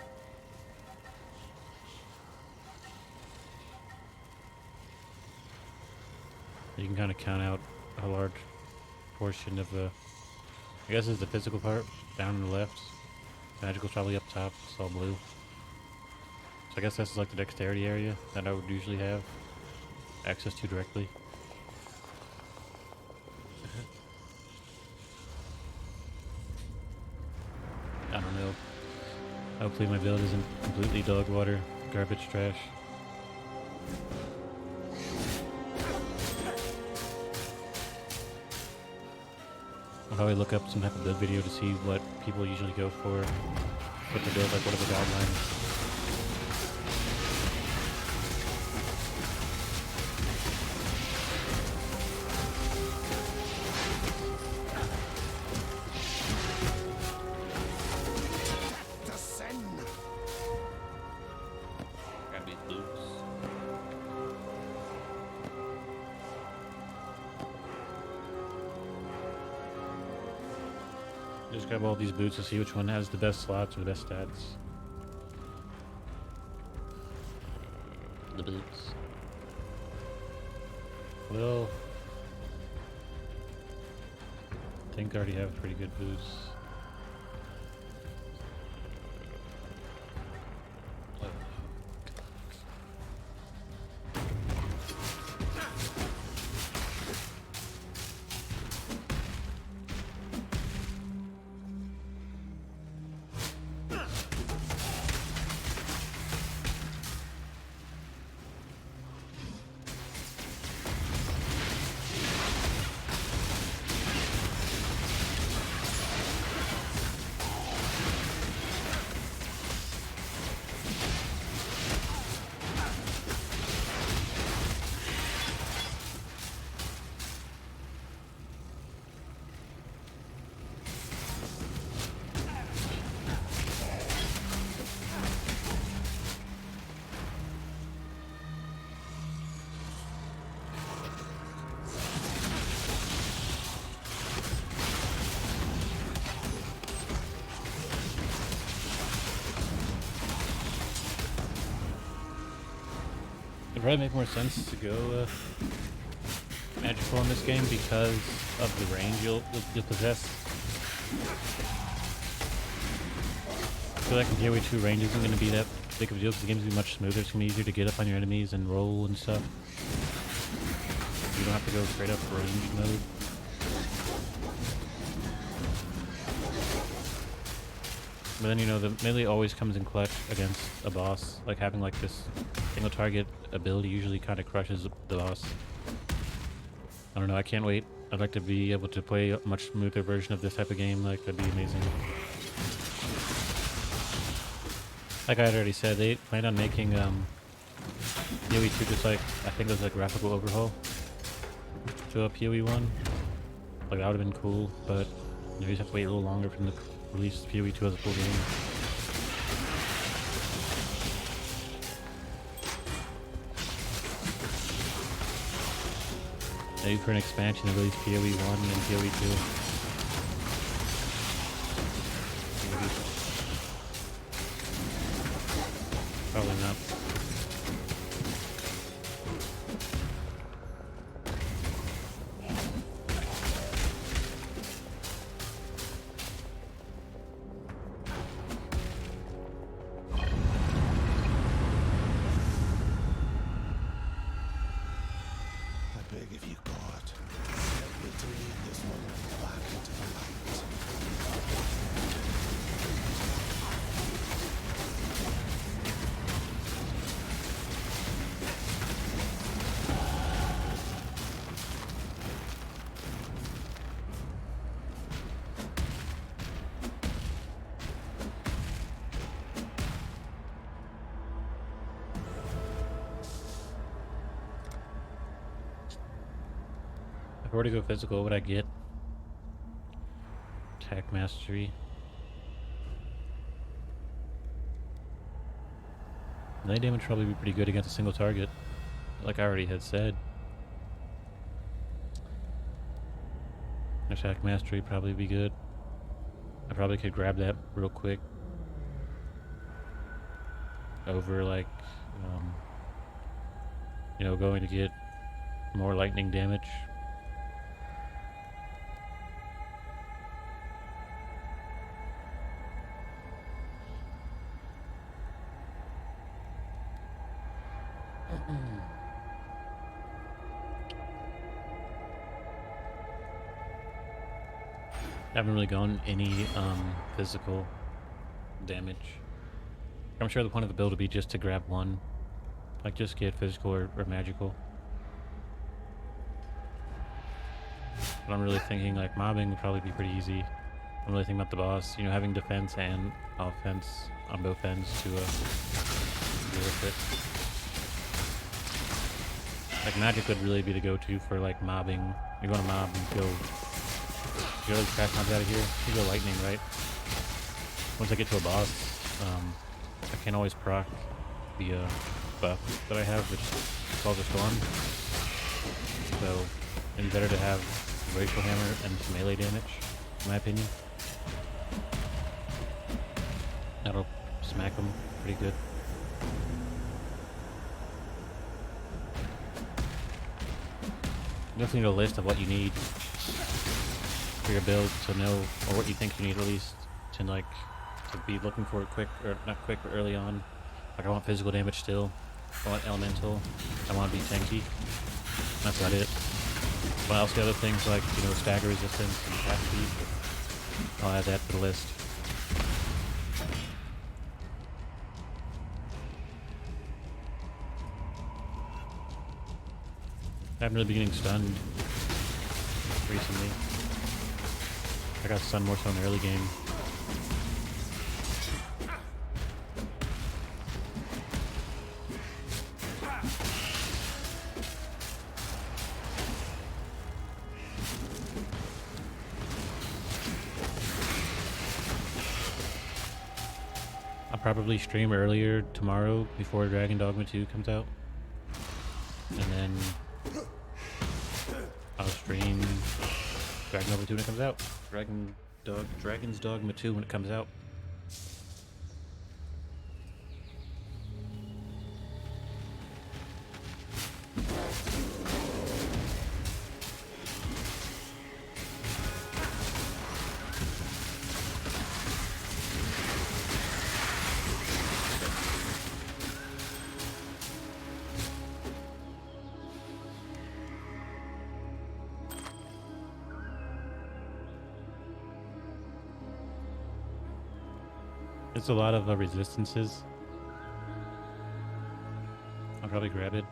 You can kind of count out a large portion of the... I guess this is the physical part, down on the left. Magical's probably up top, it's all blue. So I guess this is like the dexterity area that I would usually have access to directly. I don't know. Hopefully my build isn't completely dog water, garbage trash. I'll probably look up some type of build video to see what people usually go for. What they build, like what are the guidelines.
Descend.
Grab these boots. Just grab all these boots to see which one has the best slots or the best stats. The boots. Well, I think I already have pretty good boots. It'd probably make more sense to go magical in this game because of the range you'll possess. I feel like in PoE 2 range isn't going to be that big of a deal because the game's going to be much smoother. It's going to be easier to get up on your enemies and roll and stuff. You don't have to go straight up range mode. But then, you know, the melee always comes in clutch against a boss. Like, having, like, this single target ability usually kind of crushes the boss. I don't know, I can't wait. I'd like to be able to play a much smoother version of this type of game. Like, that'd be amazing. Like I had already said, they planned on making, PoE 2 just like, I think it was a graphical overhaul to a PoE 1. Like, that would have been cool, but you just have to wait a little longer from the release PoE 2 as a full game. Maybe for an expansion to release PoE 1 and PoE 2. Maybe. Probably not.
I beg of you, God, help me to lead this one back into the light.
If I were to go physical, what would I get? Attack mastery. Melee damage probably be pretty good against a single target, like I already had said. Attack mastery probably be good. I probably could grab that real quick over like, you know, going to get more lightning damage. I haven't really gone any physical damage. I'm sure the point of the build would be just to grab one. Like just get physical or magical. But I'm really thinking like mobbing would probably be pretty easy. I'm really thinking about the boss, you know, having defense and offense on both ends to deal with it. Like magic would really be the go-to for like mobbing. You want to mob and go. You know, crash mobs out of here. You go lightning, right? Once I get to a boss, I can't always proc the buff that I have, which is called the storm. So it's better to have a racial hammer and some melee damage, in my opinion. That'll smack them pretty good. You definitely need a list of what you need for your build to know, or what you think you need at least, to like to be looking for it quick, or not quick, but early on. Like I want physical damage still, I want elemental, I want to be tanky. That's about it. But else the other things like, you know, stagger resistance and attack speed, I'll add that to the list. I haven't really been getting stunned recently. I got stunned more so in the early game. I'll probably stream earlier tomorrow before Dragon Dogma 2 comes out. And then I'll stream Dragon Dogma 2 when it comes out. Dragon's Dogma 2 when it comes out. There's a lot of resistances. I'll probably grab it.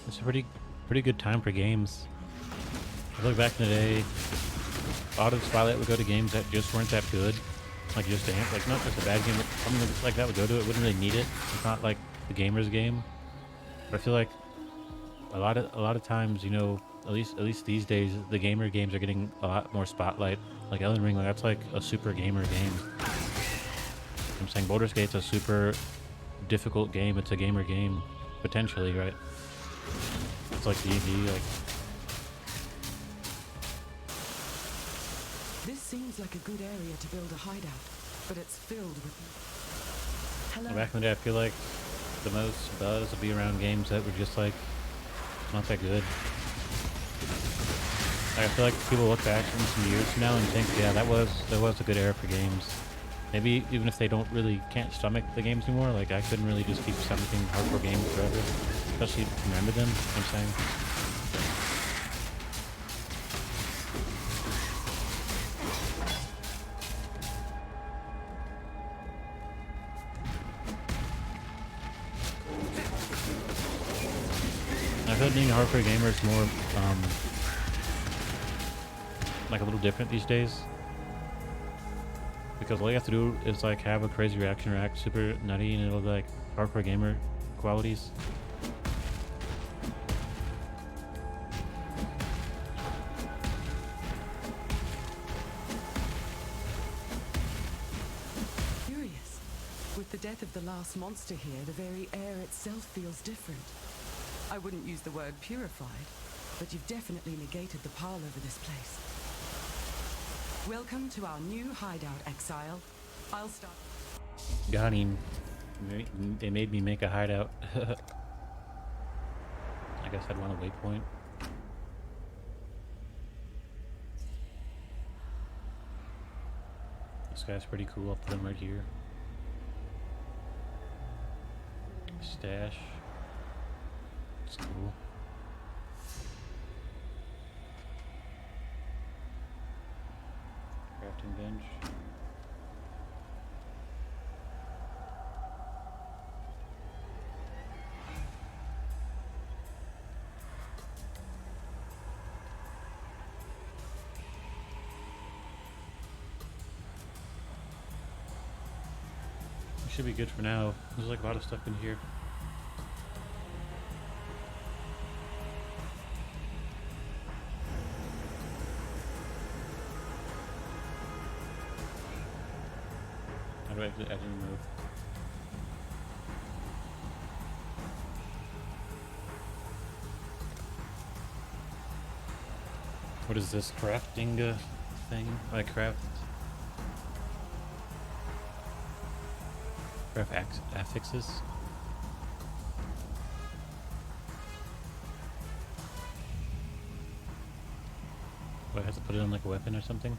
It's a pretty good time for games. I look back in the day, a lot of Spotlight would go to games that just weren't that good, like just like not just a bad game, but something like that would go to it. Wouldn't really need it. It's not like the gamer's game. But I feel like a lot of times, you know, at least these days, the gamer games are getting a lot more spotlight. Like Elden Ring, like that's like a super gamer game. I'm saying Baldur's Gate's a super difficult game. It's a gamer game, potentially, right? It's like D&D, like.
This seems like a good area to build a hideout, but it's filled with... Hello.
Back in the day, I feel like the most buzz would be around games that were just like not that good. I feel like people look back in some years from now and think, yeah, that was a good era for games. Maybe even if they don't really can't stomach the games anymore, like I couldn't really just keep stomaching hardcore games forever, especially if you remember them. You know what I'm saying. I feel like being a hardcore gamer is more like a little different these days. Because all you have to do is like have a crazy reaction or act super nutty and it'll be like hardcore gamer qualities.
Curious. With the death of the last monster here, the very air itself feels different. I wouldn't use the word purified, but you've definitely negated the pile over this place. Welcome to our new hideout, Exile. I'll start.
Got him. They made me make a hideout. I guess I'd want a waypoint. This guy's pretty cool. I'll put him right here. Stash. It's cool. Crafting bench. Should be good for now. There's like a lot of stuff in here. How do I didn't move? What is this crafting thing? I craft affixes. Do I have to put it on like a weapon or something?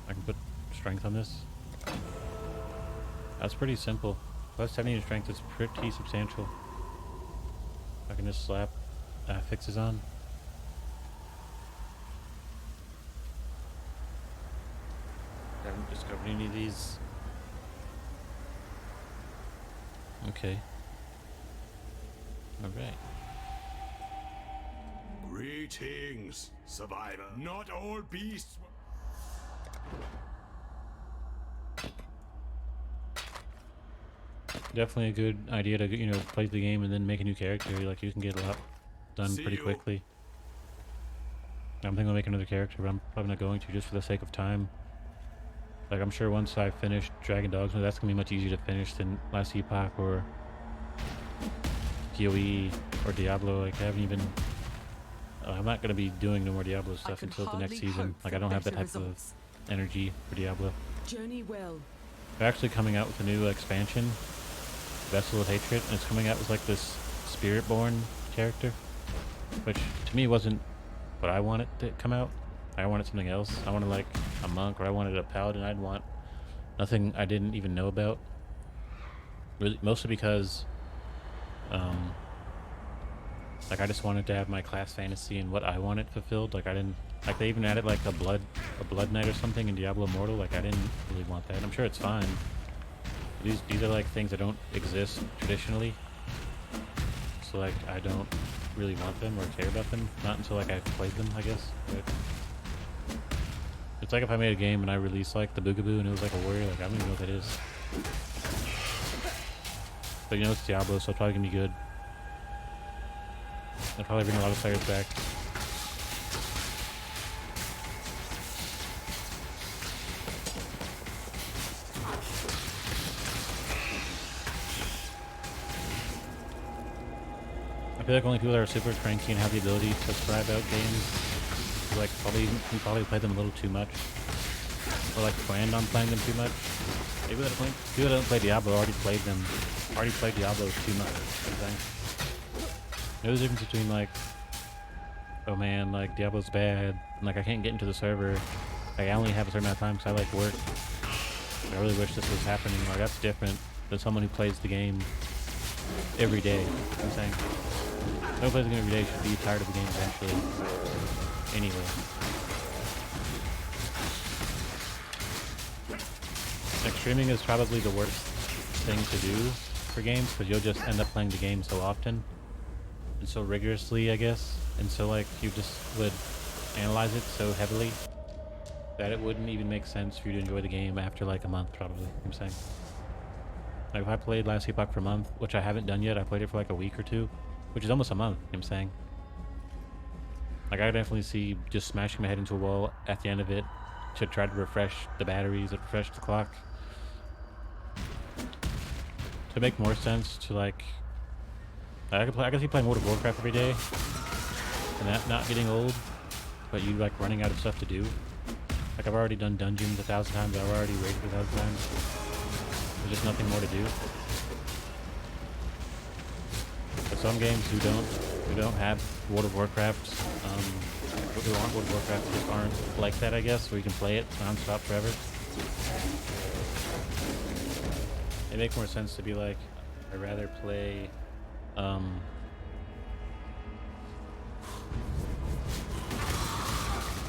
I can put strength on this. That's pretty simple. Plus 70 in strength is pretty substantial. I can just slap affixes on. I haven't discovered any of these. Okay. Alright.
Greetings, survivor. Not all beasts.
Definitely a good idea to, you know, play the game and then make a new character. Like, you can get a lot done pretty quickly. I'm thinking I'll make another character, but I'm probably not going to just for the sake of time. Like, I'm sure once I finish Dragon Dogma, that's going to be much easier to finish than Last Epoch or PoE or Diablo. Like, I haven't even... I'm not going to be doing no more Diablo stuff until the next season. Like, I don't have that type of energy for Diablo.
Journey well.
They're actually coming out with a new expansion, Vessel of Hatred, and it's coming out with, like, this Spirit-born character, which, to me, wasn't what I wanted to come out. I wanted something else. I wanted like a monk, or I wanted a paladin. I'd want nothing I didn't even know about. Really, mostly because, like I just wanted to have my class fantasy and what I wanted fulfilled. Like I didn't, like they even added like a blood knight or something in Diablo Immortal. Like I didn't really want that. I'm sure it's fine. These are like things that don't exist traditionally. So like I don't really want them or care about them. Not until like I've played them, I guess. But it's like if I made a game and I released like the Boogaboo and it was like a warrior, like I don't even know what that is. But you know it's Diablo, so it's probably gonna be good. They'll probably bring a lot of players back. I feel like only people that are super cranky and have the ability to thrive out games like probably play them a little too much, or like planned on playing them too much. People that don't play Diablo already played Diablo too much. There's a difference between like oh man, like Diablo's bad. Like I can't get into the server. Like I only have a certain amount of time because I like work. I really wish this was happening. Like that's different than someone who plays the game every day. You know what I'm saying? Someone who plays the game every day should be tired of the game eventually. Anyway. Like streaming is probably the worst thing to do for games because you'll just end up playing the game so often and so rigorously, I guess, and so like you just would analyze it so heavily that it wouldn't even make sense for you to enjoy the game after like a month, probably. You know what I'm saying, like if I played Last Epoch for a month, which I haven't done yet, I played it for like a week or two, which is almost a month. You know what I'm saying, like I definitely see just smashing my head into a wall at the end of it to try to refresh the batteries, or refresh the clock. To make more sense to like, I could see playing World of Warcraft every day, and that not getting old, but you like running out of stuff to do. Like I've already done dungeons 1,000 times, I've already raided 1,000 times. There's just nothing more to do. But some games who don't have World of Warcraft, who aren't World of Warcraft, just aren't like that, I guess, where you can play it non-stop forever. It makes more sense to be like, I'd rather play, like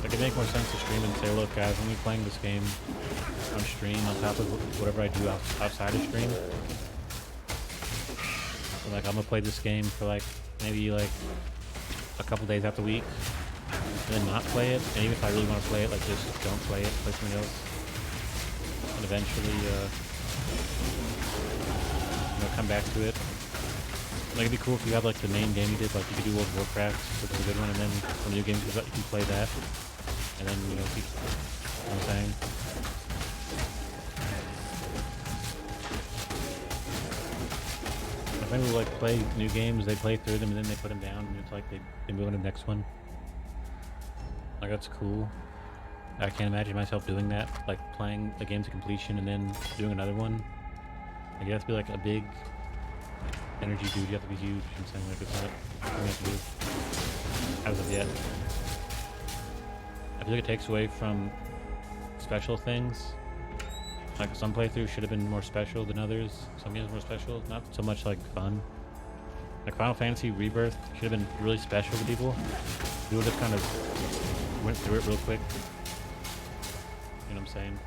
it'd make more sense to stream and say, look guys, I'm gonna be playing this game on stream on top of whatever I do outside of stream. So like I'm gonna play this game for like maybe like a couple days out the week, and then not play it. And even if I really want to play it, like just don't play it, play something else, and eventually come back to it. Like it'd be cool if you had like the main game you did, like you could do World of Warcraft, which is a good one, and then when the new game comes out, you can play that, and then keep, you know what I'm saying. I think we like play new games, they play through them, and then they put them down, and it's like they move on to the next one. Like that's cool. I can't imagine myself doing that, like playing a game to completion and then doing another one. Like you have to be like a big energy dude, you have to be huge. I'm saying like it's not something you have to do as of yet. I feel like it takes away from special things. Like some playthroughs should have been more special than others. Some games more special, not so much like fun. Like Final Fantasy Rebirth should have been really special to people. People just kind of went through it real quick. You know what I'm saying?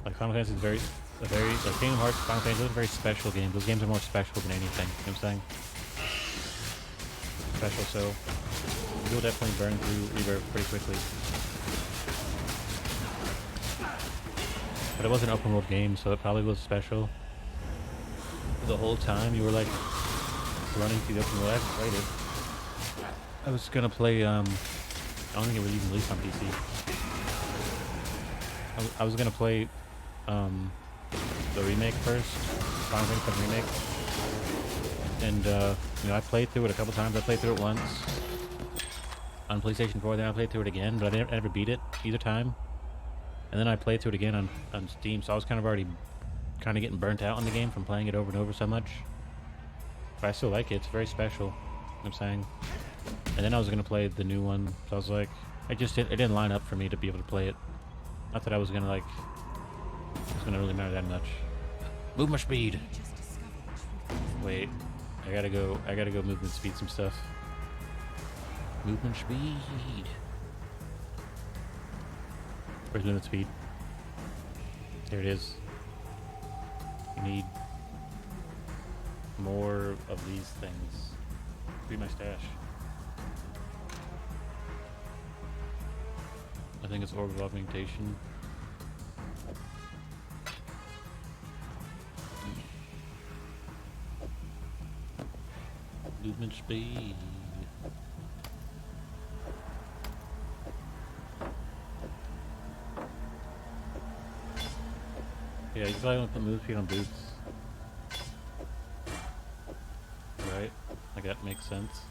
Like Final Fantasy is like Kingdom Hearts, Final Fantasy, those are very special games. Those games are more special than anything. You know what I'm saying? Special, so you'll definitely burn through Rebirth pretty quickly. But it was an open world game, so it probably was special. The whole time you were like running through the open world. I haven't played it. I was gonna play, I don't think it was even released on PC. I was gonna play the remake first, Final Fantasy remake, and I played through it a couple times. I played through it once on PlayStation 4, then I played through it again, but I never beat it either time. And then I played through it again on Steam, so I was kind of already getting burnt out on the game from playing it over and over so much. But I still like it. It's very special. You know what I'm saying? And then I was gonna play the new one, so I was like, it didn't line up for me to be able to play it. Not that I was gonna it's gonna really matter that much. Move my speed. Wait, I gotta go movement speed some stuff. Movement speed. Where's movement speed? There it is. You need more of these things. Read my stash. I think it's orb of augmentation. Movement speed. Yeah, you probably want to put move speed on boots. Right? Like that makes sense.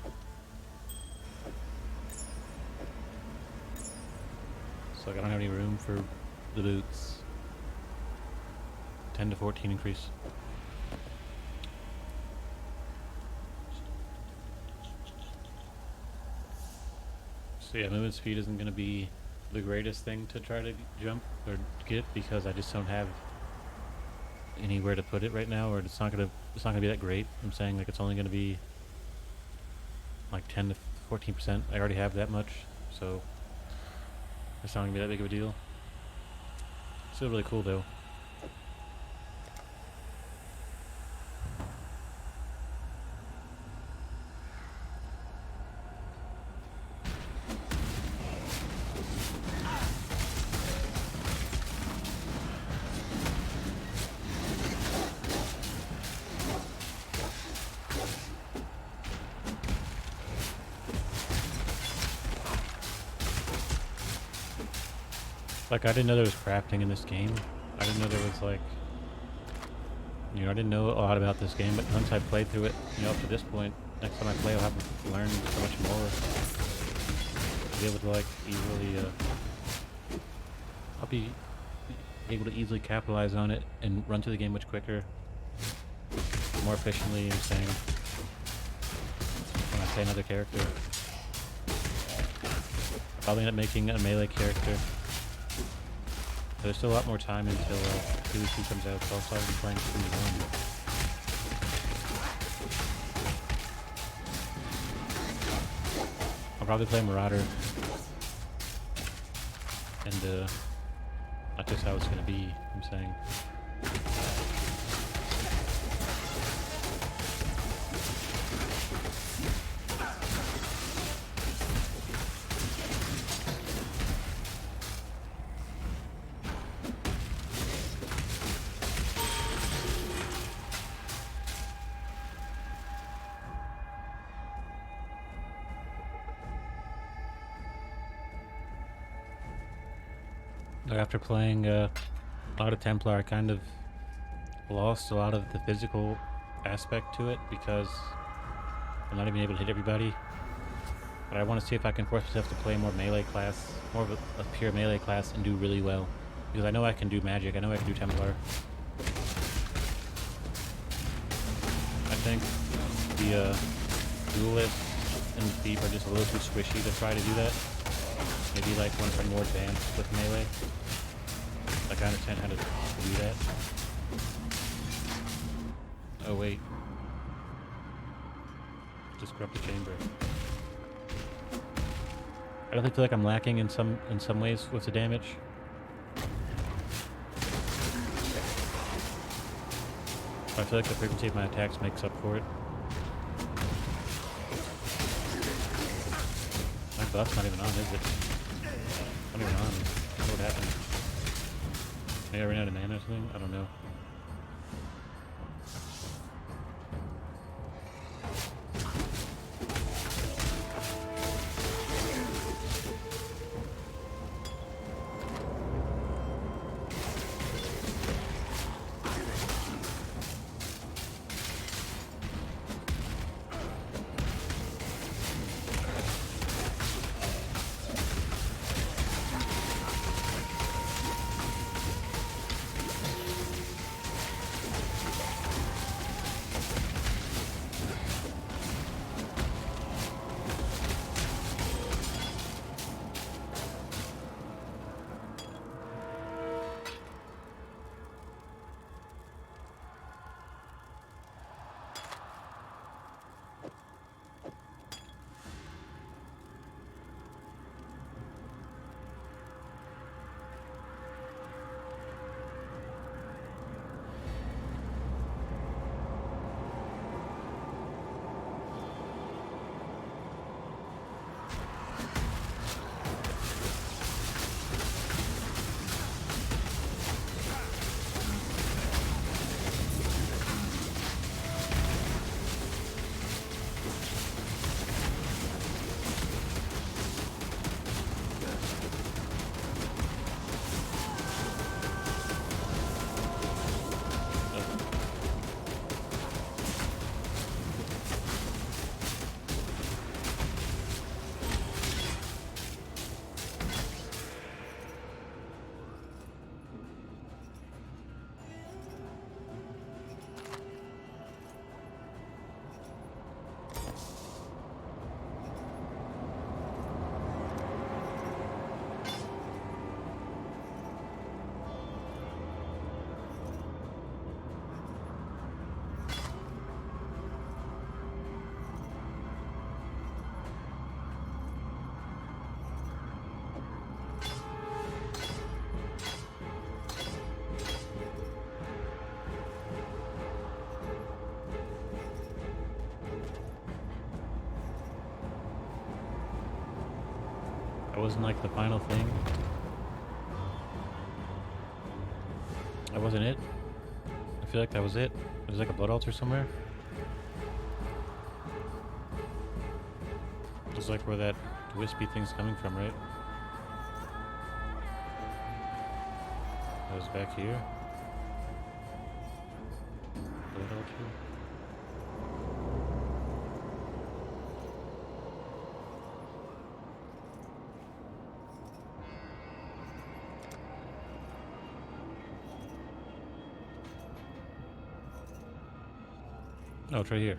So like I don't have any room for the boots. 10 to 14 increase. So yeah, movement speed isn't going to be the greatest thing to try to jump or get because I just don't have anywhere to put it right now, or it's not gonna be that great. I'm saying like it's only going to be like 10 to 14%. I already have that much, so it's not going to be that big of a deal. Still really cool though. Like, I didn't know there was crafting in this game. I didn't know there was, like... You know, I didn't know a lot about this game, but once I played through it, you know, up to this point, next time I play, I'll have to learn so much more. I'll be able to, like, easily, I'll be able to easily capitalize on it and run through the game much quicker, more efficiently, I'm saying, when I play another character. Probably end up making a melee character. There's still a lot more time until 2 comes out, so I'll start playing 2-1. I'll probably play Marauder. And that's just how it's gonna be, I'm saying. After playing a lot of Templar, I kind of lost a lot of the physical aspect to it because I'm not even able to hit everybody. But I want to see if I can force myself to play more melee class, more of a pure melee class, and do really well. Because I know I can do magic, I know I can do Templar. I think the duelist and the thief are just a little too squishy to try to do that. Maybe like once I'm more advanced with melee. Like I understand how to do that. Oh wait. Just corrupt the chamber. I don't feel like I'm lacking in some ways with the damage. But I feel like the frequency of my attacks makes up for it. My buff's not even on, is it? Not even on. What happened? Maybe I ran out of mana or something? I don't know. That wasn't like the final thing. That wasn't it. I feel like that was it. There's like a blood altar somewhere. It's like where that wispy thing's coming from, right? That was back here. Blood altar. Oh, it's right here.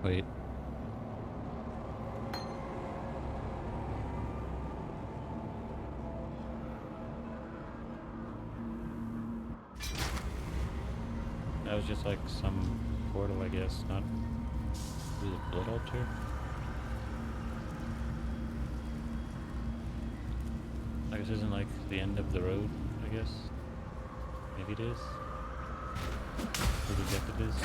Wait. That was just like some portal, I guess, not really a blood altar. I guess this isn't like the end of the road, I guess. Maybe it is. Where the objective is.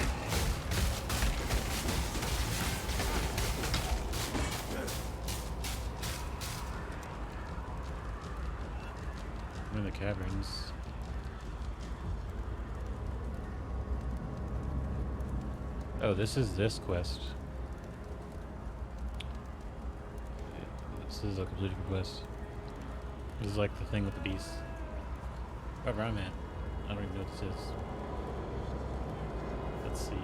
I'm in the caverns. Oh, this is this quest. This is a completed quest. This is like the thing with the beast. Wherever I'm at. I don't even know what this is. Let's see.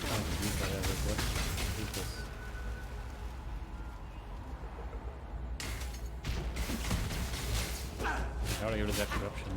I'm confused by that. Like, what is this? How do I get rid of that corruption?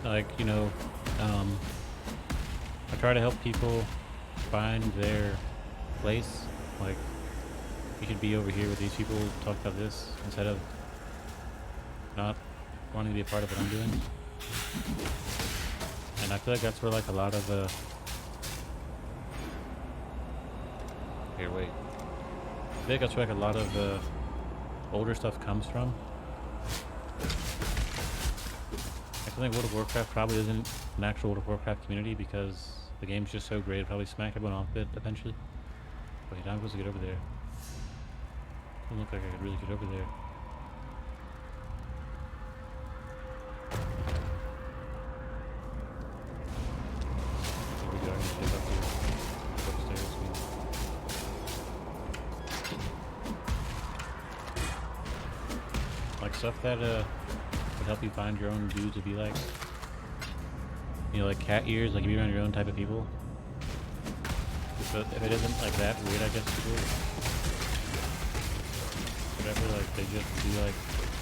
Like, you know, I try to help people find their place. Like, you should be over here with these people, talk about this, instead of not wanting to be a part of what I'm doing. And I feel like that's where, like, a lot of, here, wait. I feel like that's where, like, a lot of, older stuff comes from. I think World of Warcraft probably isn't an actual World of Warcraft community because the game's just so great, it'll probably smack everyone off it eventually. Wait, I'm supposed to get over there. Doesn't look like I could really get over there. Here we go, I need to get up here. Go upstairs. Like stuff that would help you find your own dudes to be like. You know, like cat ears, like if you're around your own type of people. But if it isn't like that weird, I guess to do it. Whatever, like they just be like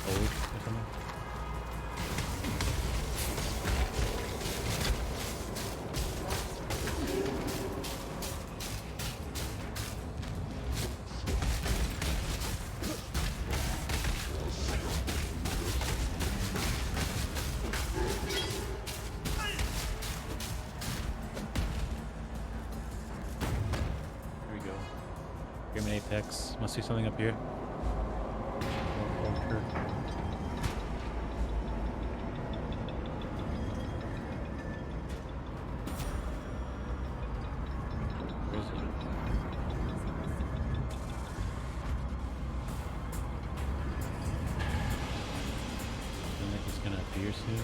old or something. Apex. Must see something up here. Altar. Where is it? spear soon.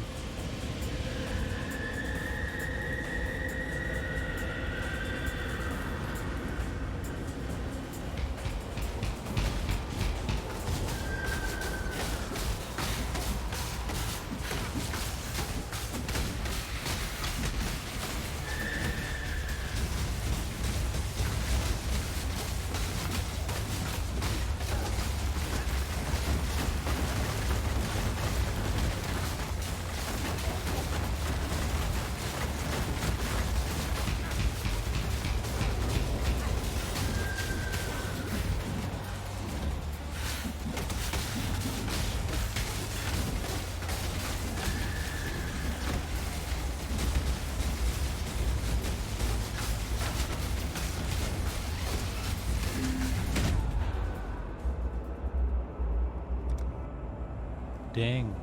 Dang.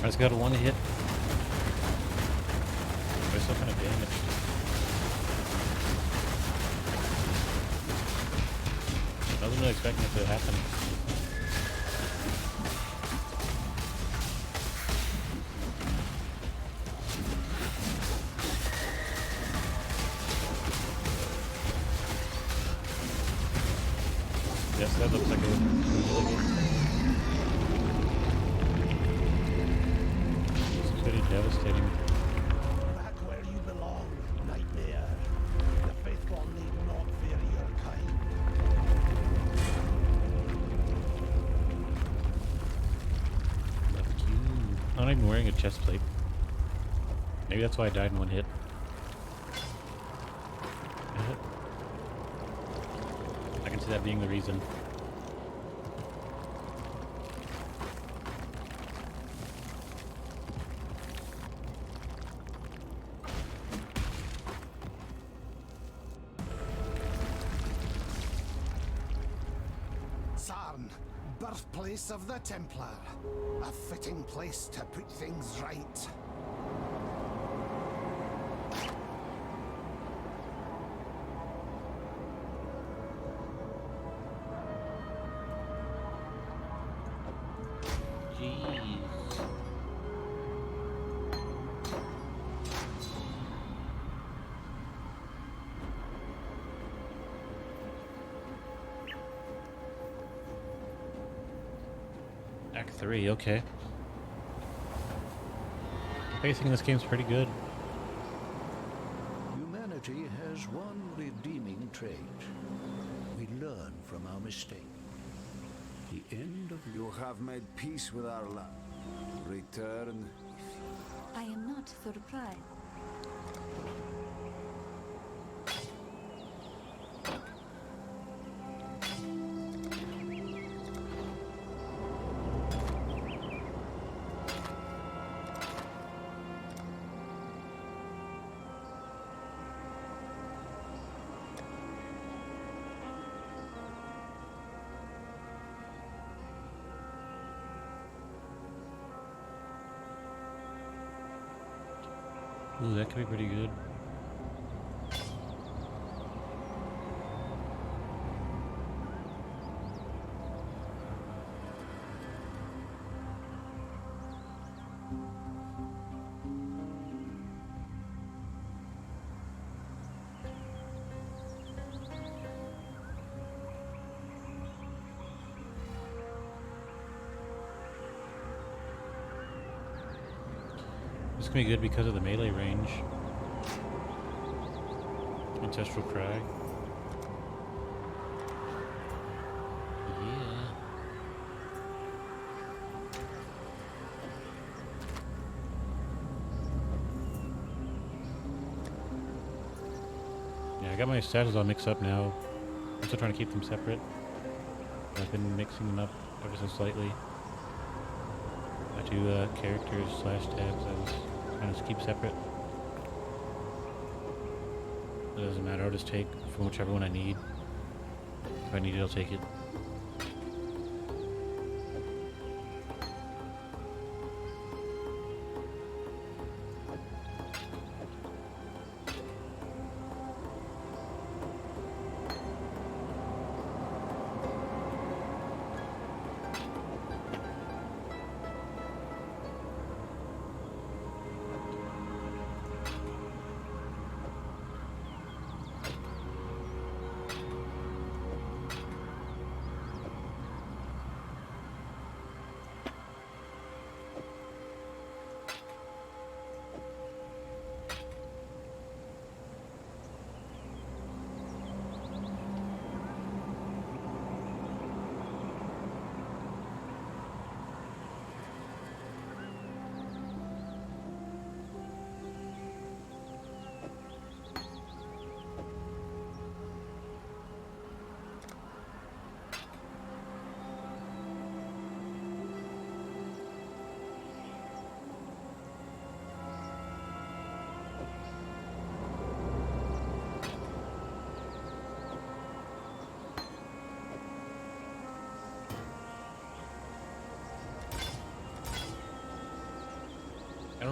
I just got a one hit. We're still kind of damaged. I wasn't really expecting it to happen. Yes, that looks like a really good. It's pretty devastating.
Back where you belong, nightmare. The faithful need not fear your kind.
Fuck you. I'm not even wearing a chest plate. Maybe that's why I died in one hit. I can see that being the reason.
Sarn, birthplace of the Templar. A fitting place to put things right.
Jeez. Act 3, okay. Pacing this game's pretty good.
Humanity has one redeeming trait. We learn from our mistake. The end of
You have made peace with our land. Return.
I am not surprised.
Ooh, that could be pretty good. This can be good because of the melee range. Ancestral Cry. Yeah. Yeah, I got my status all mixed up now. I'm still trying to keep them separate. I've been mixing them up ever so slightly. My two characters / tabs I was trying to keep separate. It doesn't matter, I'll just take from whichever one I need. If I need it, I'll take it.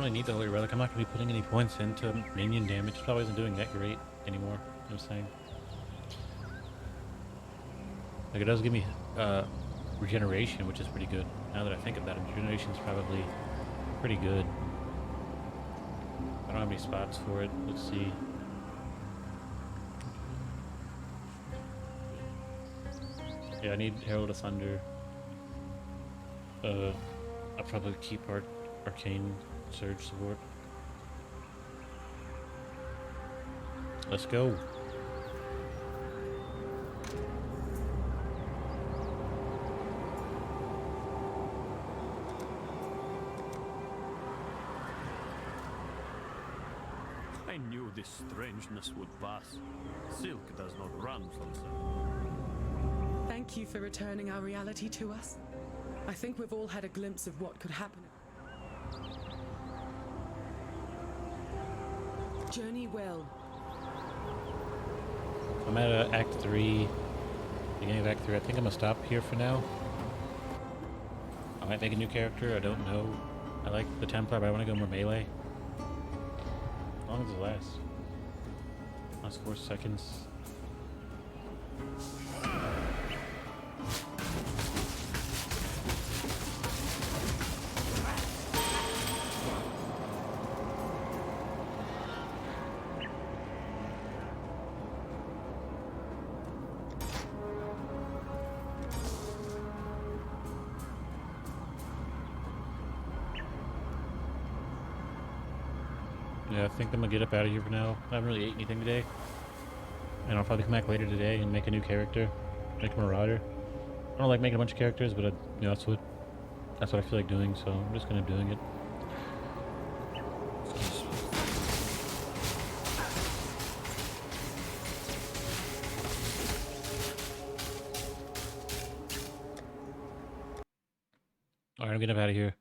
really need the Holy Relic. I'm not going to be putting any points into minion damage. It probably isn't doing that great anymore. I'm saying. Like, it does give me regeneration, which is pretty good. Now that I think about it, regeneration is probably pretty good. I don't have any spots for it. Let's see. Yeah, I need Herald of Thunder. I'll probably keep Arcane Surge support. Let's go.
I knew this strangeness would pass. Silk does not run from them.
Thank you for returning our reality to us. I think we've all had a glimpse of what could happen. Journey well.
I'm at Act 3. Beginning of Act 3. I think I'm gonna stop here for now. I might make a new character. I don't know. I like the Templar, but I want to go more melee. How long does it last? Last 4 seconds. Yeah, I think I'm gonna get up out of here for now. I haven't really ate anything today. And I'll probably come back later today and make a new character. Make a Marauder. I don't like making a bunch of characters, but that's what I feel like doing, so I'm just gonna be doing it. Alright, I'm getting up out of here.